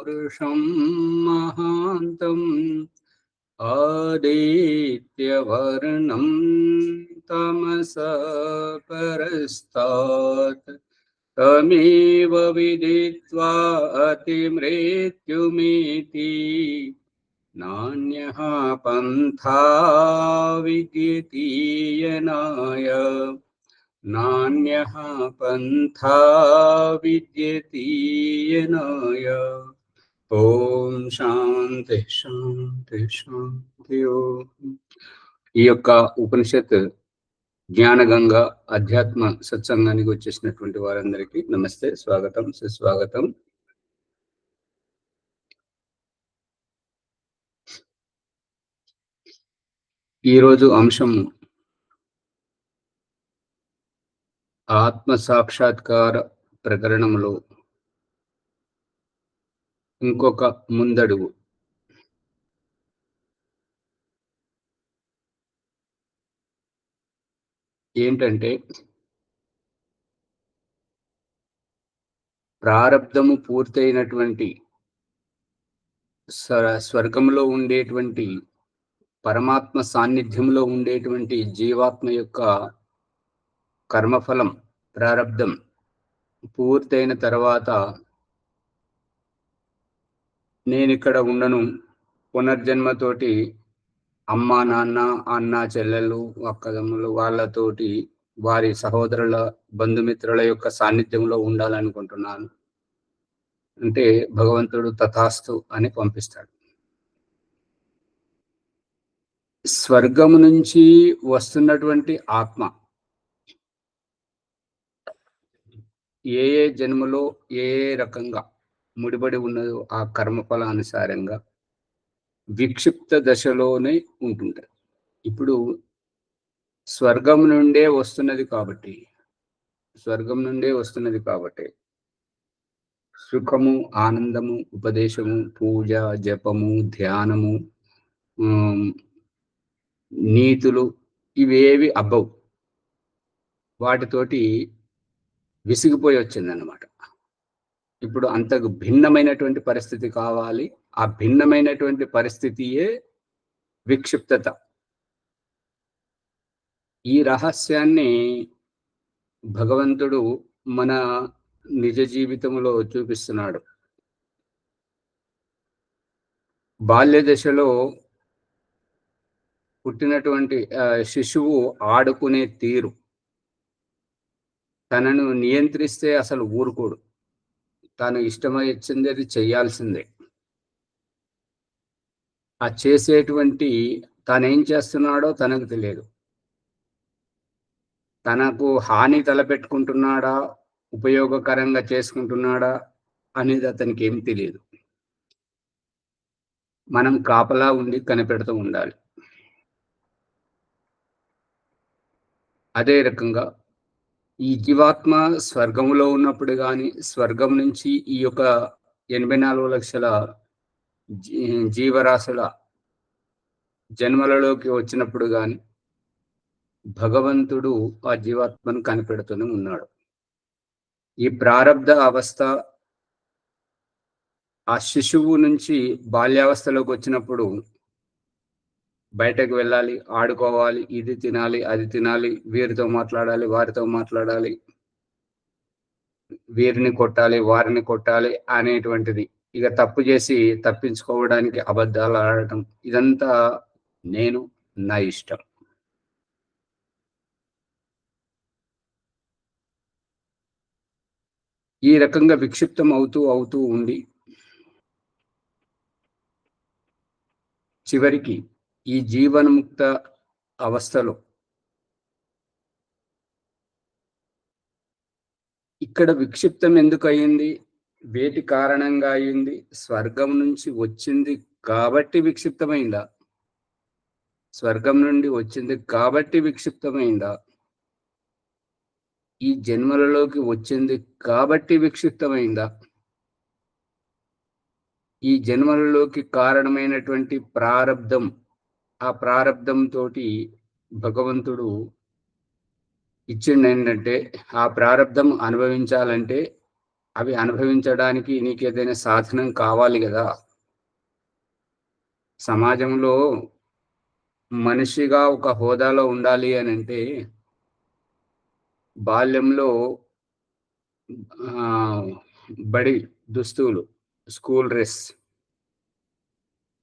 पुरुषं महान्तं आदित्यवर्णं तमसः परस्तात् तमेव विदित्वा अतिमृत्युमिति नान्यः पन्था विद्यतीयनाय नान्यः पन्था विद्यतीयनाय। ఓం శాంతి శాంతి శాంతి ఓం. ఈ యొక్క ఉపనిషత్ జ్ఞానగంగ అధ్యాత్మ సత్సంగానికి వచ్చేసినటువంటి వారందరికీ నమస్తే, స్వాగతం, సుస్వాగతం. ఈరోజు అంశం ఆత్మ సాక్షాత్కార ప్రకరణంలో ఇంకొక ముందడుగు. ఏంటంటే ప్రారబ్ధము పూర్తయినటువంటి స్వర్గంలో ఉండేటువంటి పరమాత్మ సాన్నిధ్యంలో ఉండేటువంటి జీవాత్మ యొక్క కర్మఫలం ప్రారబ్ధం పూర్తయిన తర్వాత నేను ఇక్కడ ఉండను, పునర్జన్మతోటి అమ్మ నాన్న అన్న చెల్లెళ్ళు అక్కదమ్ములు వాళ్ళతోటి వారి సహోదరుల బంధుమిత్రుల యొక్క సాన్నిధ్యంలో ఉండాలనుకుంటున్నాను అంటే భగవంతుడు తథాస్తు అని పంపిస్తాడు. స్వర్గము నుంచి వస్తున్నటువంటి ఆత్మ ఏ ఏ జన్మలో ఏ రకంగా ముడిపడి ఉన్నదో ఆ కర్మఫలానుసారంగా విక్షిప్త దశలోనే ఉంటుంటారు. ఇప్పుడు స్వర్గం నుండే వస్తున్నది కాబట్టి సుఖము, ఆనందము, ఉపదేశము, పూజ, జపము, ధ్యానము, నీతులు ఇవేవి అబ్బవు. వాటితోటి విసిగిపోయి వచ్చిందన్నమాట. ఇప్పుడు అంతకు భిన్నమైనటువంటి పరిస్థితి కావాలి. ఆ భిన్నమైనటువంటి పరిస్థితియే విక్షిప్తత. ఈ రహస్యాన్ని భగవంతుడు మన నిజ జీవితంలో చూపిస్తున్నాడు. బాల్య దశలో పుట్టినటువంటి శిశువు ఆడుకునే తీరు, తనను నియంత్రిస్తే అసలు ఊరుకోడు. తాను ఇష్టమైంది అది చేయాల్సిందే. ఆ చేసేటువంటి తానేం చేస్తున్నాడో తనకు తెలియదు. తనకు హాని తలపెట్టుకుంటున్నాడా, ఉపయోగకరంగా చేసుకుంటున్నాడా అనేది అతనికి ఏం తెలియదు. మనం కాపలా ఉండి కనిపెడుతూ ఉండాలి. అదే రకంగా ఈ జీవాత్మ స్వర్గంలో ఉన్నప్పుడు కానీ, స్వర్గం నుంచి ఈ యొక్క 84 లక్షల జీవరాశుల జన్మలలోకి వచ్చినప్పుడు కానీ భగవంతుడు ఆ జీవాత్మను కనిపెడుతూనే ఉన్నాడు. ఈ ప్రారబ్ధ అవస్థ ఆ శిశువు నుంచి బాల్యావస్థలోకి వచ్చినప్పుడు బయటకు వెళ్ళాలి, ఆడుకోవాలి, ఇది తినాలి, అది తినాలి, వీరితో మాట్లాడాలి, వారితో మాట్లాడాలి, వీరిని కొట్టాలి, వారిని కొట్టాలి అనేటువంటిది. ఇక తప్పు చేసి తప్పించుకోవడానికి అబద్ధాలు ఆడటం, ఇదంతా నేను నా ఇష్టం. ఈ రకంగా విక్షిప్తం అవుతూ ఉండి చివరికి ఈ జీవన్ముక్త అవస్థలో ఇక్కడ విక్షిప్తం ఎందుకు అయింది, వేటి కారణంగా అయింది? స్వర్గం నుంచి వచ్చింది కాబట్టి విక్షిప్తమైందా? స్వర్గం నుండి వచ్చింది కాబట్టి విక్షిప్తమైందా? ఈ జన్మలలోకి వచ్చింది కాబట్టి విక్షిప్తమైందా? ఈ జన్మలలోకి కారణమైనటువంటి ప్రారబ్ధం, ఆ ప్రారబ్ధంతో భగవంతుడు ఇచ్చింది ఏంటంటే, ఆ ప్రారబ్ధం అనుభవించాలంటే అవి అనుభవించడానికి నీకేదైనా సాధనం కావాలి గదా! సమాజంలో మనిషిగా ఒక హోదాలో ఉండాలి అనంటే, బాల్యంలో ఆహ్, బడి దుస్తులు, స్కూల్ డ్రెస్,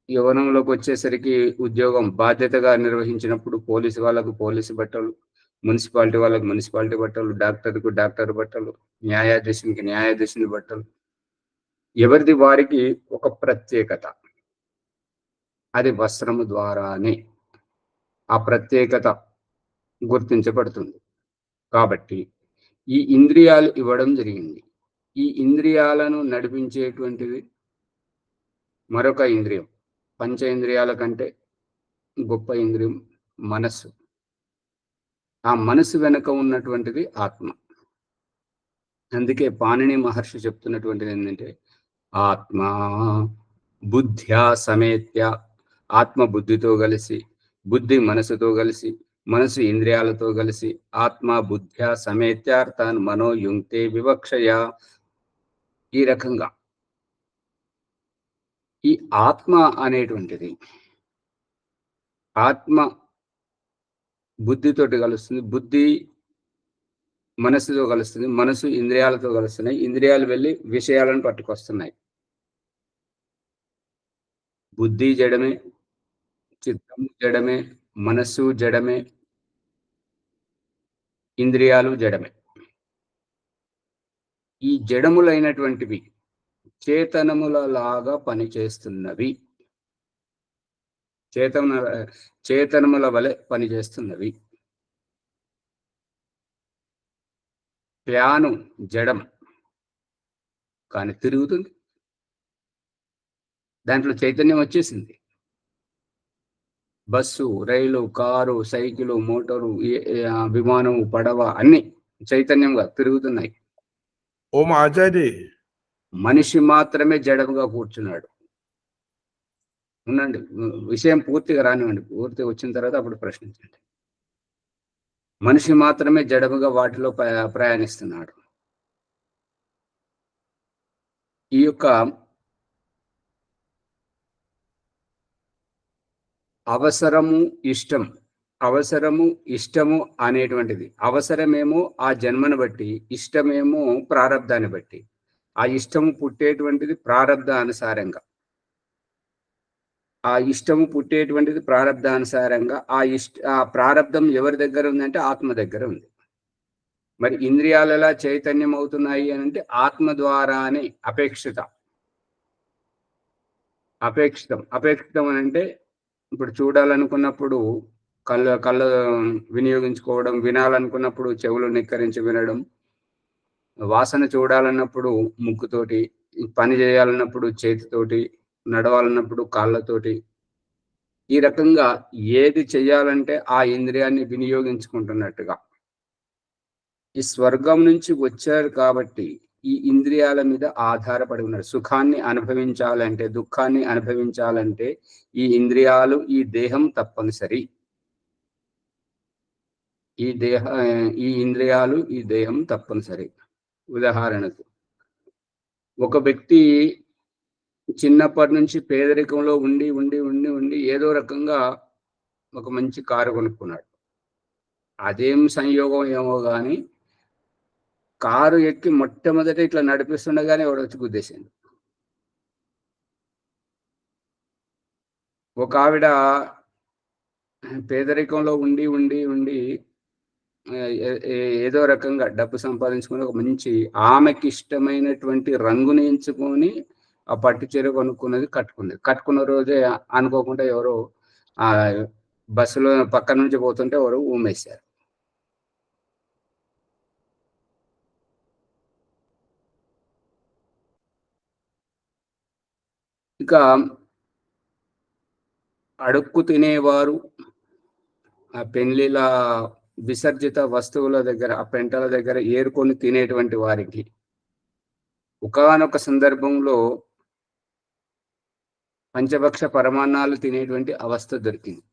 యవ్వనంలోకొచ్చేసరికి ఉద్యోగం బాధ్యతగా నిర్వహించినప్పుడు పోలీసు వాళ్ళకు పోలీసు బట్టలు, మున్సిపాలిటీ వాళ్ళకి మున్సిపాలిటీ బట్టలు, డాక్టర్‌కు డాక్టర్ బట్టలు, న్యాయాధీశునికి న్యాయాధీశుని బట్టలు. ఎవరిది వారికి ఒక ప్రత్యేకత. అది వస్త్రము ద్వారానే ఆ ప్రత్యేకత గుర్తించబడుతుంది. కాబట్టి ఈ ఇంద్రియాలు ఇవ్వడం జరిగింది. ఈ ఇంద్రియాలను నడిపించేటువంటిది మరొక ఇంద్రియం. పంచేంద్రియాల కంటే గొప్ప ఇంద్రియం మనస్సు. ఆ మనసు వెనక ఉన్నటువంటిది ఆత్మ. అందుకే పాణిని మహర్షి చెప్తున్నటువంటిది ఏంటంటే, ఆత్మా బుద్ధ్యా సమేత్య, ఆత్మ బుద్ధితో కలిసి, బుద్ధి మనసుతో కలిసి, మనసు ఇంద్రియాలతో కలిసి, ఆత్మ బుద్ధ్యా సమేత్యార్థాన్ మనో యుంక్తే వివక్షయ. ఈ రకంగా ఈ ఆత్మ అనేటువంటిది ఆత్మ బుద్ధితోటి కలుస్తుంది. బుద్ధి మనస్సుతో కలుస్తుంది. మనసు ఇంద్రియాలతో కలుస్తున్నాయి. ఇంద్రియాలు వెళ్ళి విషయాలను పట్టుకొస్తున్నాయి. బుద్ధి జడమే, చిత్తము జడమే, మనస్సు జడమే, ఇంద్రియాలు జడమే. ఈ జడములైనటువంటివి చేతనములలాగా పనిచేస్తున్నవి. చేతన చేతనముల వలె పనిచేస్తున్నవి. ఫ్యాను జడం. కానీ తిరుగుతుంది. దాంట్లో చైతన్యం వచ్చేసింది. బస్సు, రైలు, కారు, సైకిలు, మోటారు, విమానం, పడవ అన్నీ చైతన్యంగా తిరుగుతున్నాయి. ఓం ఆచార్య. మనిషి మాత్రమే జడముగా కూర్చున్నాడు. ఉండండి. విషయం పూర్తిగా రానివ్వండి. పూర్తిగా వచ్చిన తర్వాత అప్పుడు ప్రశ్నించండి. మనిషి మాత్రమే జడముగా వాటిలో ప్రయాణిస్తున్నాడు. ఈ యొక్క అవసరము, ఇష్టం. అవసరము, ఇష్టము అనేటువంటిది. అవసరమేమో ఆ జన్మను బట్టి, ఇష్టమేమో ప్రారబ్ధాన్ని బట్టి. ఆ ఇష్టము పుట్టేటువంటిది ప్రారబ్ధానుసారంగా. ఆ ఇష్టము పుట్టేటువంటిది ప్రారబ్ధానుసారంగా. ఆ ప్రారబ్ధం ఎవరి దగ్గర ఉందంటే ఆత్మ దగ్గర ఉంది. మరి ఇంద్రియాలు ఎలా చైతన్యం అవుతున్నాయి అనంటే ఆత్మ ద్వారానే. అపేక్షితం అనంటే ఇప్పుడు చూడాలనుకున్నప్పుడు కళ్ళు వినియోగించుకోవడం, వినాలనుకున్నప్పుడు చెవులు నిక్కరించి వినడం, వాసన చూడాలన్నప్పుడు ముక్కుతోటి, పని చేయాలన్నప్పుడు చేతితోటి, నడవాలన్నప్పుడు కాళ్ళతోటి. ఈ రకంగా ఏది చెయ్యాలంటే ఆ ఇంద్రియాన్ని వినియోగించుకుంటున్నట్టుగా. ఈ స్వర్గం నుంచి వచ్చారు కాబట్టి ఈ ఇంద్రియాల మీద ఆధారపడి ఉన్నారు. సుఖాన్ని అనుభవించాలంటే, దుఃఖాన్ని అనుభవించాలంటే ఈ ఇంద్రియాలు, ఈ దేహం తప్పనిసరి. ఈ ఇంద్రియాలు, ఈ దేహం తప్పనిసరి. ఉదాహరణకు ఒక వ్యక్తి చిన్నప్పటి నుంచి పేదరికంలో ఉండి ఉండి ఉండి ఉండి ఏదో రకంగా ఒక మంచి కారు కొనుక్కున్నాడు. అదేం సంయోగం ఏమో గాని కారు ఎక్కి మొట్టమొదట ఇట్లా నడిపిస్తుండగానే ఎవడో వచ్చి గుద్దేసిండు. ఒక ఆవిడ పేదరికంలో ఉండి ఉండి ఉండి ఏదో రకంగా డబ్బు సంపాదించుకొని ఒక మంచి ఆమెకి ఇష్టమైనటువంటి రంగుని ఎంచుకొని ఆ పట్టు చీర కొనుక్కున్నది, కట్టుకున్నది. కట్టుకున్న రోజే అనుకోకుండా ఎవరో ఆ బస్సులో పక్క నుంచి పోతుంటే ఎవరో ఊమేశారు. ఇక అడుక్కు తినేవారు, ఆ పెళ్లిల విసర్జిత వస్తువుల దగ్గర, ఆ పెంటల దగ్గర ఏరుకొని తినేటువంటి వారికి ఒకానొక సందర్భంలో పంచభక్ష పరమాన్నాలు తినేటువంటి అవస్థ దొరికింది.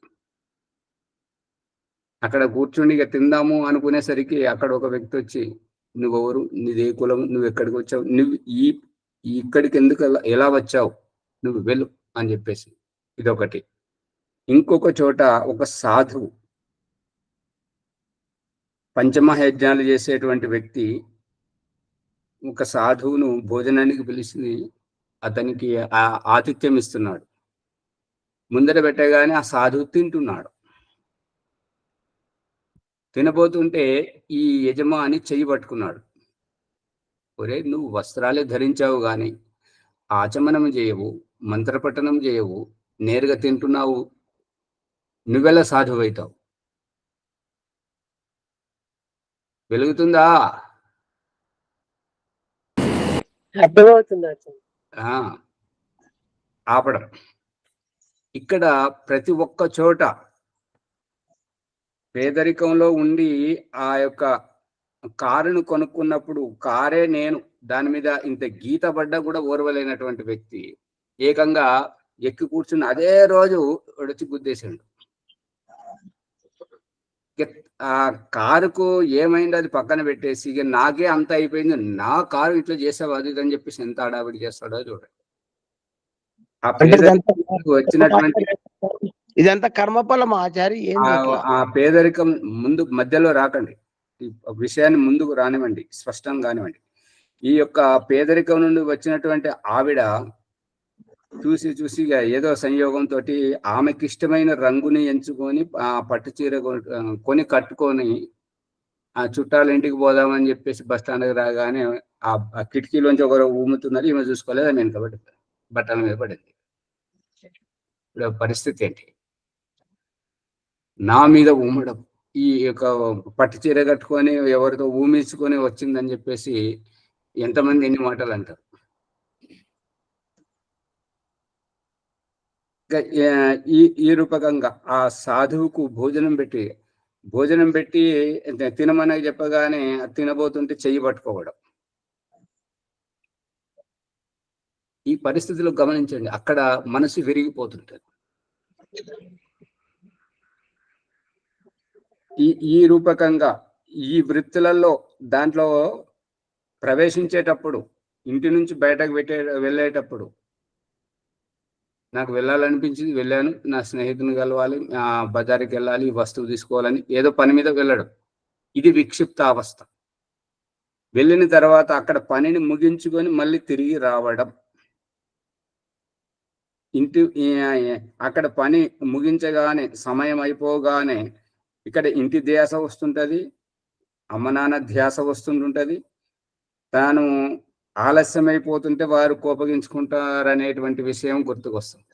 అక్కడ కూర్చుని ఇక తిందాము అనుకునేసరికి అక్కడ ఒక వ్యక్తి వచ్చి నువ్వెవరు, నీదే కులం, నువ్వు ఎక్కడికి వచ్చావు, నువ్వు ఇక్కడికి ఎందుకు ఎలా వచ్చావు, నువ్వు వెళ్ళు అని చెప్పేసి. ఇదొకటి. ఇంకొక చోట ఒక సాధువు, పంచమహయజ్ఞాలు చేసేటువంటి వ్యక్తి ఒక సాధువును భోజనానికి పిలిచి అతనికి ఆతిథ్యం ఇస్తున్నాడు. ముందర పెట్టగానే ఆ సాధువు తింటున్నాడు. తినబోతుంటే ఈ యజమాని చెయ్యి పట్టుకున్నాడు. ఒరే, నువ్వు వస్త్రాలే ధరించావు గాని ఆచమనం చేయవు, మంత్రపఠనం చేయవు, నేరుగా తింటున్నావు, నువ్వెలా సాధువు అవుతావు? వెలుగుతుందా? ఆపడం. ఇక్కడ ప్రతి ఒక్క చోట పేదరికంలో ఉండి ఆ యొక్క కారును కొనుక్కున్నప్పుడు కారే నేను, దాని మీద ఇంత గీత పడ్డా కూడా ఓర్వలేనటువంటి వ్యక్తి ఏకంగా ఎక్కి కూర్చుని అదే రోజు వచ్చి గుద్దేశాడు. ఆ కారుకు ఏమైంది అది పక్కన పెట్టేసి, ఇక నాకే అంత అయిపోయింది, నా కారు ఇట్లా చేసావు అది అని చెప్పేసి ఎంత అడావిడి చేస్తాడో చూడండి. ఆ పేదరికం వచ్చినటువంటి ఇదంతా కర్మఫలం ఆచారి. ఆ పేదరికం ముందు మధ్యలో రాకండి, ఈ విషయాన్ని ముందుకు రానివ్వండి, స్పష్టంగా కానివ్వండి. ఈ యొక్క పేదరికం నుండి వచ్చినటువంటి ఆవిడ చూసి ఏదో సంయోగంతో ఆమెకి ఇష్టమైన రంగుని ఎంచుకొని ఆ పట్టు చీర కొని కట్టుకొని ఆ చుట్టాల ఇంటికి పోదామని చెప్పేసి బస్ స్టాండ్కి రాగానే ఆ కిటికీలోంచి ఒకరు ఊముతున్నారు, ఈమె చూసుకోలేదు, ఆమె వెనకబడి బట్టల మీద పడింది. ఇప్పుడు పరిస్థితి ఏంటి? నా మీద ఊమడం, ఈ యొక్క పట్టు చీర కట్టుకొని ఎవరితో ఊమించుకొని వచ్చిందని చెప్పేసి ఎంతమంది ఎన్ని మాటలు అంటారు. ఈ రూపకంగా ఆ సాధువుకు భోజనం పెట్టి తినమని చెప్పగానే తినబోతుంటే చెయ్యి పట్టుకోవడం. ఈ పరిస్థితిలో గమనించండి, అక్కడ మనసు విరిగిపోతుంటది. ఈ రూపకంగా ఈ వృత్తులలో దాంట్లో ప్రవేశించేటప్పుడు, ఇంటి నుంచి బయటకు వెళ్ళేటప్పుడు నాకు వెళ్ళాలనిపించింది, వెళ్ళాను, నా స్నేహితుని కలవాలి, బజార్కి వెళ్ళాలి, వస్తువు తీసుకోవాలని ఏదో పని మీద వెళ్ళడం, ఇది విక్షిప్త అవస్థ. వెళ్ళిన తర్వాత అక్కడ పనిని ముగించుకొని మళ్ళీ తిరిగి రావడం, అక్కడ పని ముగించగానే సమయం అయిపోగానే ఇక్కడ ఇంటి ధ్యాస వస్తుంటది, అమ్మ నాన్న ధ్యాస వస్తుంటుంటది, తాను ఆలస్యం అయిపోతుంటే వారు కోపగించుకుంటారనేటువంటి విషయం గుర్తుకొస్తుంది.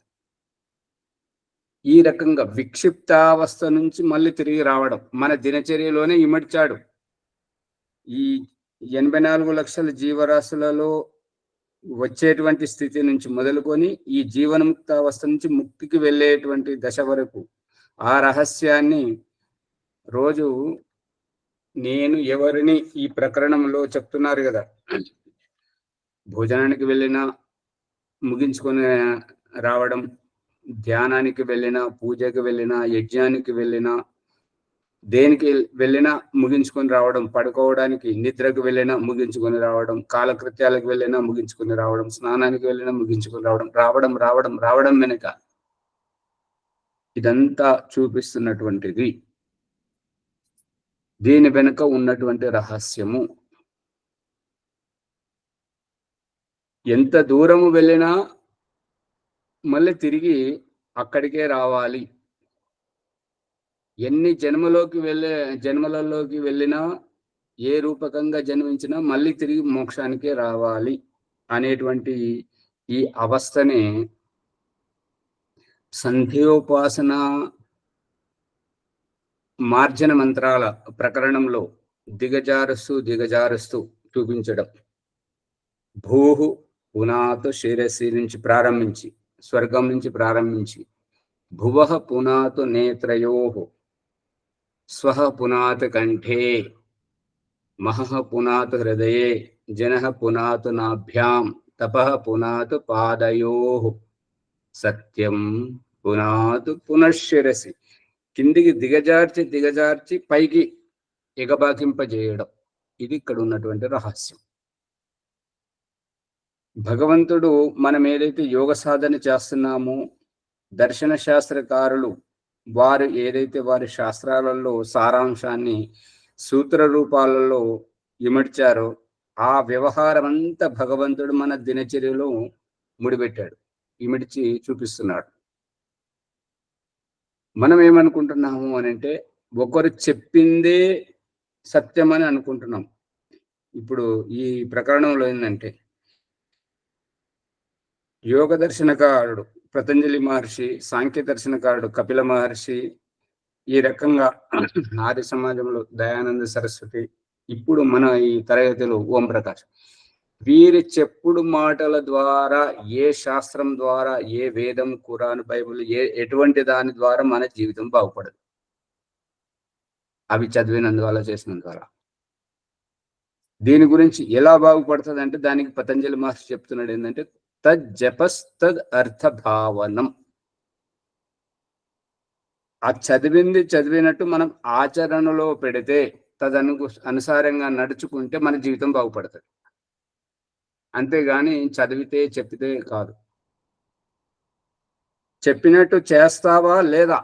ఈ రకంగా విక్షిప్తావస్థ నుంచి మళ్ళీ తిరిగి రావడం మన దినచర్యలోనే ఇమడ్చాడు. ఈ 84 లక్షల జీవరాశులలో వచ్చేటువంటి స్థితి నుంచి మొదలుకొని ఈ జీవన్ముక్తావస్థ నుంచి ముక్తికి వెళ్ళేటువంటి దశ వరకు ఆ రహస్యాన్ని రోజు నేను ఎవరిని ఈ ప్రకరణంలో చెప్తున్నారు కదా, భోజనానికి వెళ్ళినా ముగించుకొని రావడం, ధ్యానానికి వెళ్ళినా, పూజకి వెళ్ళినా, యజ్ఞానికి వెళ్ళినా, దేనికి వెళ్ళినా ముగించుకొని రావడం, పడుకోవడానికి నిద్రకు వెళ్ళినా ముగించుకొని రావడం, కాలకృత్యాలకు వెళ్ళినా ముగించుకొని రావడం, స్నానానికి వెళ్ళినా ముగించుకొని రావడం వెనుక ఇదంతా చూపిస్తున్నటువంటిది. దీని వెనుక ఉన్నటువంటి రహస్యము, ఎంత దూరము వెళ్ళినా మళ్ళీ తిరిగి అక్కడికే రావాలి. ఎన్ని జన్మలలోకి వెళ్ళినా, ఏ రూపకంగా జన్మించినా మళ్ళీ తిరిగి మోక్షానికే రావాలి అనేటువంటి ఈ అవస్థనే సంధ్యోపాసన మార్జన మంత్రాల ప్రకరణంలో దిగజారుస్తూ చూపించడం. భూహు పునాతు శిరసి నుంచి ప్రారంభించి, స్వర్గం నుంచి ప్రారంభించి, భువః పునాతు నేత్రయోః, స్వః పునాతు కంఠే, మహః పునాతు హృదయే, జనః పునాతు నాభ్యాం, తపః పునాతు పాదయోః, సత్యం పునాతు పునఃశిరసి. కిందికి దిగజార్చి పైకి ఎగబాకింపజేయడం. ఇది ఇక్కడ ఉన్నటువంటి రహస్యం. భగవంతుడు మనం ఏదైతే యోగ సాధన చేస్తున్నామో, దర్శన శాస్త్రకారులు వారు ఏదైతే వారి శాస్త్రాలలో సారాంశాన్ని సూత్ర రూపాలలో ఇమడ్చారో ఆ వ్యవహారం అంతా భగవంతుడు మన దినచర్యలో ముడిపెట్టాడు, ఇమిడ్చి చూపిస్తున్నాడు. మనం ఏమనుకుంటున్నాము అని అంటే ఒకరు చెప్పిందే సత్యం అని అనుకుంటున్నాం. ఇప్పుడు ఈ ప్రకరణంలో ఏంటంటే యోగ దర్శనకారుడు పతంజలి మహర్షి, సాంఖ్య దర్శనకారుడు కపిల మహర్షి, ఈ రకంగా ఆర్య సమాజంలో దయానంద సరస్వతి, ఇప్పుడు మన ఈ తరగతిలో ఓం ప్రకాష్, వీరి చెప్పుడు మాటల ద్వారా ఏ శాస్త్రం ద్వారా, ఏ వేదం, ఖురాన్, బైబిల్, ఎటువంటి దాని ద్వారా మన జీవితం బాగుపడదు. అవి చదివినందువల్ల, చేసినందువల్ల. దీని గురించి ఎలా బాగుపడుతుంది అంటే దానికి పతంజలి మహర్షి చెప్తున్నాడు ఏంటంటే తజ్జపస్ తద్ అర్థ భావనం. ఆ చదివినట్టు మనం ఆచరణలో పెడితే, అనుసారంగా నడుచుకుంటే మన జీవితం బాగుపడుతుంది. అంతేగాని చదివితే చెప్పితే కాదు. చెప్పినట్టు చేస్తావా లేదా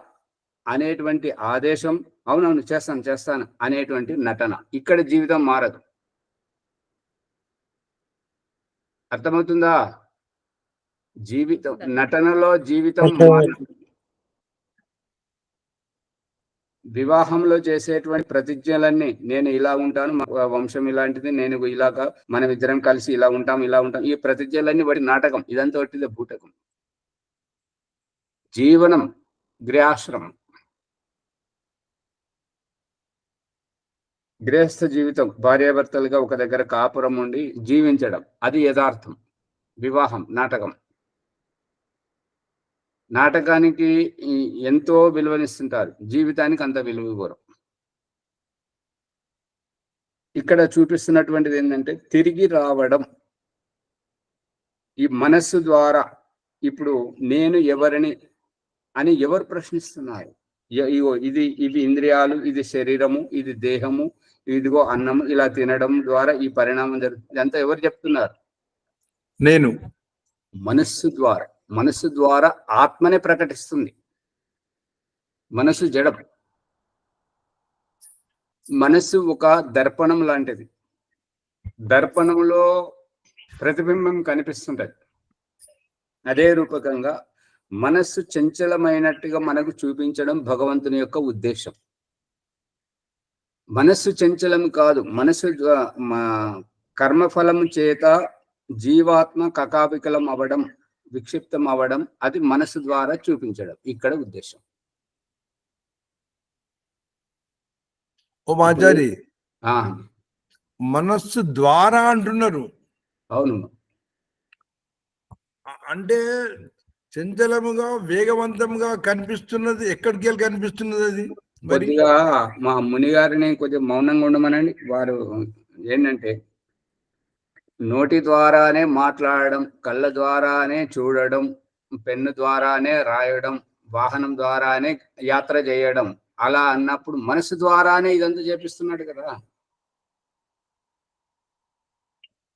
అనేటువంటి ఆదేశం, అవునవును చేస్తాను అనేటువంటి నటన, ఇక్కడ జీవితం మారదు. అర్థమవుతుందా? జీవితం నటనలో జీవితం మారదు. వివాహంలో చేసేటువంటి ప్రతిజ్ఞలన్నీ, నేను ఇలా ఉంటాను, మా వంశం ఇలాంటిది, నేను ఇలాగా, మనం ఇద్దరం కలిసి ఇలా ఉంటాం, ఈ ప్రతిజ్ఞలన్నీ వాడి నాటకం. ఇదంతా ఒకటిదే భూటకం. జీవనం గృహాశ్రమం, గృహస్థ జీవితం, భార్యాభర్తలుగా ఒక దగ్గర కాపురం ఉండి జీవించడం, అది యథార్థం. వివాహం నాటకం. నాటకానికి ఎంతో విలువనిస్తుంటారు, జీవితానికి అంత విలువ ఇవ్వరు. ఇక్కడ చూపిస్తున్నటువంటిది ఏంటంటే తిరిగి రావడం. ఈ మనస్సు ద్వారా ఇప్పుడు నేను ఎవరిని అని ఎవరు ప్రశ్నిస్తున్నారు? ఇవి ఇంద్రియాలు, ఇది శరీరము, ఇది దేహము, ఇదిగో అన్నము, ఇలా తినడం ద్వారా ఈ పరిణామం జరుగుతుంది. ఇదంతా ఎవరు చెప్తున్నారు? నేను. మనస్సు ద్వారా ఆత్మనే ప్రకటిస్తుంది. మనస్సు జడం. మనస్సు ఒక దర్పణం లాంటిది. దర్పణంలో ప్రతిబింబం కనిపిస్తుంటది. అదే రూపకంగా మనస్సు చంచలమైనట్టుగా మనకు చూపించడం భగవంతుని యొక్క ఉద్దేశం. మనస్సు చంచలం కాదు. మనస్సు కర్మఫలం చేత జీవాత్మ కకావికలం అవ్వడం, విక్షిప్తం అవ్వడం, అది మనస్సు ద్వారా చూపించడం ఇక్కడ ఉద్దేశం. ఓ ఆచారి, మనస్సు ద్వారా అంటున్నారు. అవును. అంటే చంచలముగా, వేగవంతంగా కనిపిస్తున్నది ఎక్కడికి వెళ్ళి కనిపిస్తున్నది? అది కొద్దిగా మా ముని గారిని కొద్దిగా మౌనంగా ఉండమనండి. వారు ఏంటంటే నోటి ద్వారానే మాట్లాడడం, కళ్ళ ద్వారానే చూడడం, పెన్ను ద్వారానే రాయడం, వాహనం ద్వారానే యాత్ర చేయడం, అలా అన్నప్పుడు మనసు ద్వారానే ఇదంతా చేపిస్తున్నాడు కదా.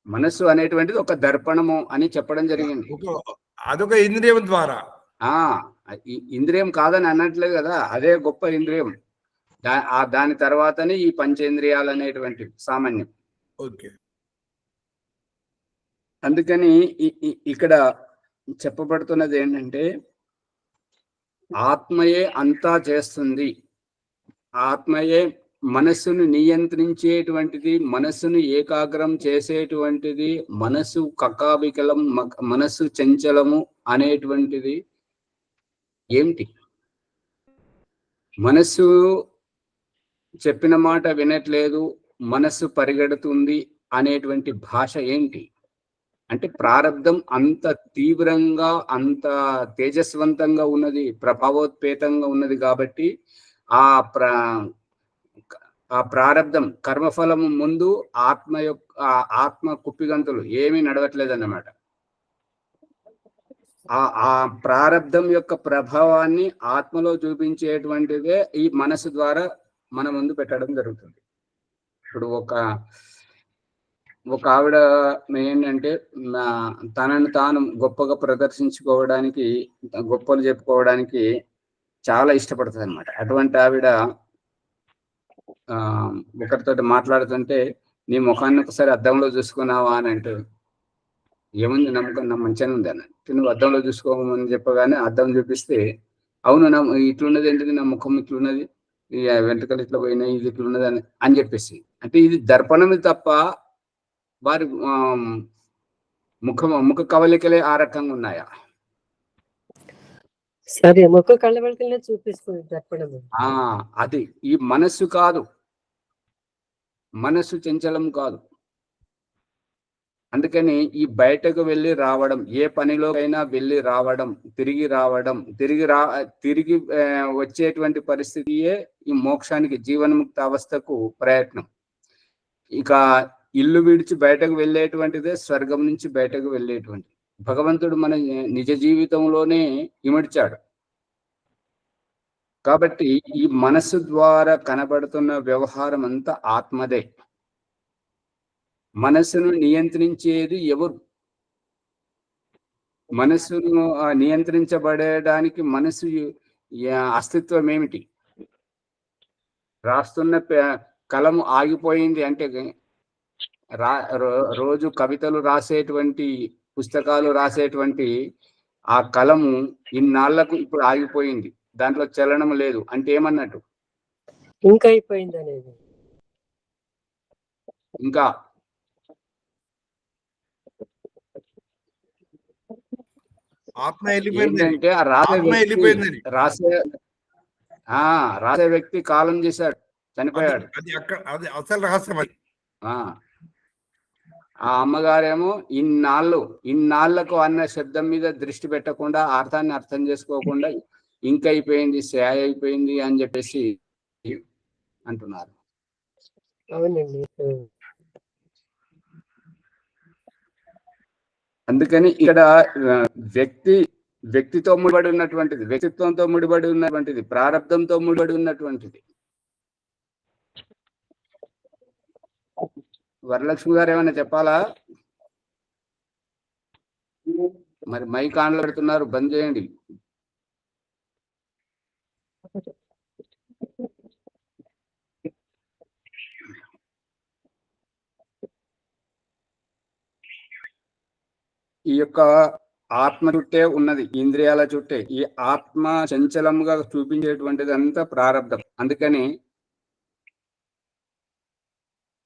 మనస్సు అనేటువంటిది ఒక దర్పణము అని చెప్పడం జరిగింది. అదొక ఇంద్రియం ద్వారా. ఇంద్రియం కాదని అనట్లేదు కదా, అదే గొప్ప ఇంద్రియం. దాని తర్వాతనే ఈ పంచేంద్రియాలు అనేటువంటి సామాన్యం. ఓకే. అందుకని ఇక్కడ చెప్పబడుతున్నది ఏంటంటే ఆత్మయే అంతా చేస్తుంది. ఆత్మయే మనస్సును నియంత్రించేటువంటిది, మనస్సును ఏకాగ్రం చేసేటువంటిది, మనస్సు కకావికలం, మనస్సు చంచలము అనేటువంటిది ఏమిటి? మనస్సు చెప్పిన మాట వినట్లేదు, మనస్సు పరిగెడుతుంది అనేటువంటి భాష ఏంటి అంటే ప్రారబ్ధం అంత తీవ్రంగా, అంత తేజస్వంతంగా ఉన్నది, ప్రభావోత్పేతంగా ఉన్నది. కాబట్టి ఆ ప్రారబ్ధం కర్మఫలం ముందు ఆత్మ కుప్పిగంతులు ఏమీ నడవట్లేదు అన్నమాట. ఆ ప్రారబ్ధం యొక్క ప్రభావాన్ని ఆత్మలో చూపించేటువంటిదే ఈ మనసు ద్వారా మన ముందు పెట్టడం జరుగుతుంది. ఇప్పుడు ఒక ఆవిడ ఏంటంటే తనను తాను గొప్పగా ప్రదర్శించుకోవడానికి, గొప్పలు చెప్పుకోవడానికి చాలా ఇష్టపడుతుంది అనమాట. అటువంటి ఆవిడ ఒకరితో మాట్లాడుతుంటే, నీ ముఖాన్ని ఒకసారి అద్దంలో చూసుకున్నావా అని అంటే, ఏముంది నమ్మకం, నా మంచిగానే ఉంది అని. నువ్వు అద్దంలో చూసుకోమని చెప్పగానే అద్దం చూపిస్తే, అవును నా ఇట్లున్నది ఏంటిది, నా ముఖం ఇట్లున్నది, వెంట్రుకలు ఇట్లా పోయినాయి, ఇది ఇట్లున్నది అని చెప్పేసి. అంటే ఇది దర్పణమే తప్ప వారి ముఖ కవలికలే ఆ రకంగా ఉన్నాయా? సరే, ముఖ కవలికలే చూపిస్తుంది దర్పణం. అది ఈ మనస్సు కాదు, మనస్సు చంచలం కాదు. అందుకని ఈ బయటకు వెళ్ళి రావడం, ఏ పనిలోకైనా వెళ్ళి రావడం, తిరిగి వచ్చేటువంటి పరిస్థితియే ఈ మోక్షానికి, జీవన్ముక్త అవస్థకు ప్రయత్నం. ఇక ఇల్లు విడిచి బయటకు వెళ్ళేటువంటిదే స్వర్గం నుంచి బయటకు వెళ్ళేటువంటి. భగవంతుడు మన నిజ జీవితంలోనే ఇమిడ్చాడు. కాబట్టి ఈ మనస్సు ద్వారా కనబడుతున్న వ్యవహారం అంతా ఆత్మదే. మనస్సును నియంత్రించేది ఎవరు? మనస్సును నియంత్రించబడడానికి మనస్సు అస్తిత్వం ఏమిటి? రాస్తున్న కలము ఆగిపోయింది అంటే, రోజు కవితలు రాసేటువంటి, పుస్తకాలు రాసేటువంటి ఆ కలము ఇన్నాళ్లకు ఇప్పుడు ఆగిపోయింది, దాంట్లో చలనం లేదు అంటే ఏమన్నట్టు? ఇంకా అయిపోయింది అనేది. ఇంకా ఆత్మ వెళ్ళిపోయింది ఏంటంటే రాసే వ్యక్తి కాలం చేశాడు, చనిపోయాడు. అది అసలు రహస్యం. అది ఆ అమ్మగారేమో ఇన్నాళ్లకు అన్న శబ్దం మీద దృష్టి పెట్టకుండా, అర్థాన్ని అర్థం చేసుకోకుండా ఇంకైపోయింది, శాయ్ అయిపోయింది అని చెప్పేసి అంటున్నారు. అవునండి. అందుకని ఇక్కడ వ్యక్తితో ముడిపడి ఉన్నటువంటిది, వ్యక్తిత్వంతో ముడిపడి ఉన్నటువంటిది, ప్రారంధంతో ముడిపడి ఉన్నటువంటిది. వరలక్ష్మి గారు ఏమైనా చెప్పాలా? మరి మైక్ ఆన్లో పెడుతున్నారు, బంద్ చేయండి. ఈ యొక్క ఆత్మ చుట్టే ఉన్నది, ఇంద్రియాల చుట్టే. ఈ ఆత్మ చంచలంగా చూపించేటువంటిది అంతా ప్రారంధం. అందుకని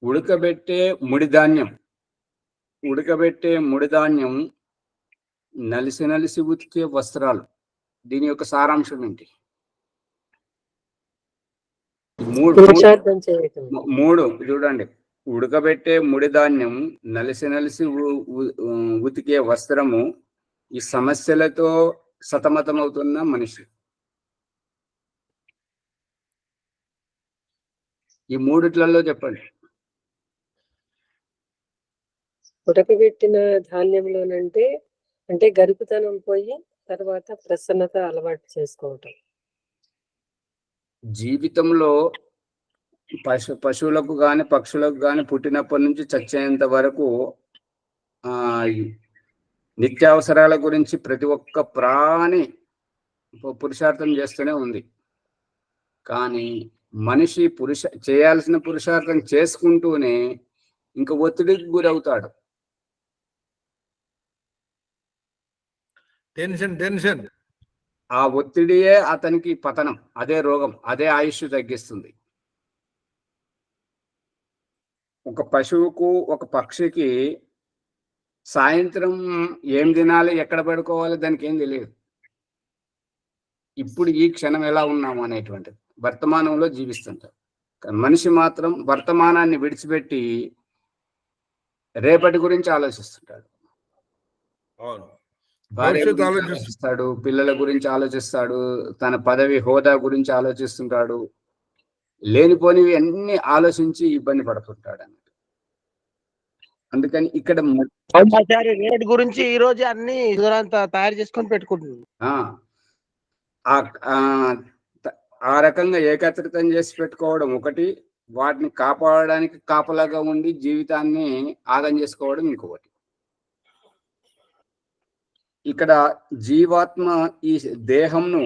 ఉడకబెట్టే ముడిధాన్యం, నలిసి ఉతికే వస్త్రాలు. దీని యొక్క సారాంశం ఏంటి? మూడు చూడండి. ఉడకబెట్టే ముడిధాన్యం, నలిసి ఉతికే వస్త్రము, ఈ సమస్యలతో సతమతమవుతున్న మనిషి. ఈ మూడిట్లలో చెప్పండి. ఉడకబెట్టిన ధాన్యంలోనంటే అంటే గరుకుతనం పోయి తర్వాత ప్రసన్నత అలవాటు చేసుకోవటం. జీవితంలో పశువులకు కానీ పక్షులకు కానీ పుట్టినప్పటి నుంచి చచ్చేంత వరకు నిత్యావసరాల గురించి ప్రతి ఒక్క ప్రాణి పురుషార్థం చేస్తూనే ఉంది. కానీ మనిషి చేయాల్సిన పురుషార్థం చేసుకుంటూనే ఇంకా ఒత్తిడికి గురవుతాడు. టెన్షన్. ఆ ఒత్తిడియే అతనికి పతనం, అదే రోగం, అదే ఆయుష్ తగ్గిస్తుంది. ఒక పశువుకు, ఒక పక్షికి సాయంత్రం ఏం తినాలి, ఎక్కడ పడుకోవాలి, దానికి ఏం తెలియదు. ఇప్పుడు ఈ క్షణం ఎలా ఉన్నాము అనేటువంటిది వర్తమానంలో జీవిస్తుంటారు. మనిషి మాత్రం వర్తమానాన్ని విడిచిపెట్టి రేపటి గురించి ఆలోచిస్తుంటాడు. భార్య గురించి ఆలోచిస్తాడు, పిల్లల గురించి ఆలోచిస్తాడు, తన పదవి హోదా గురించి ఆలోచిస్తుంటాడు. లేనిపోనివి అన్ని ఆలోచించి ఇబ్బంది పడుతుంటాడు అన్నట్టు. అందుకని ఇక్కడ గురించి ఈ రోజు అన్ని తయారు చేసుకొని పెట్టుకుంటున్నాం. ఆ రకంగా ఏకత్రితం చేసి పెట్టుకోవడం ఒకటి, వాటిని కాపాడడానికి కాపలాగా ఉండి జీవితాన్ని ఆగం చేసుకోవడం ఇంకొకటి. ఇక్కడ జీవాత్మ ఈ దేహంను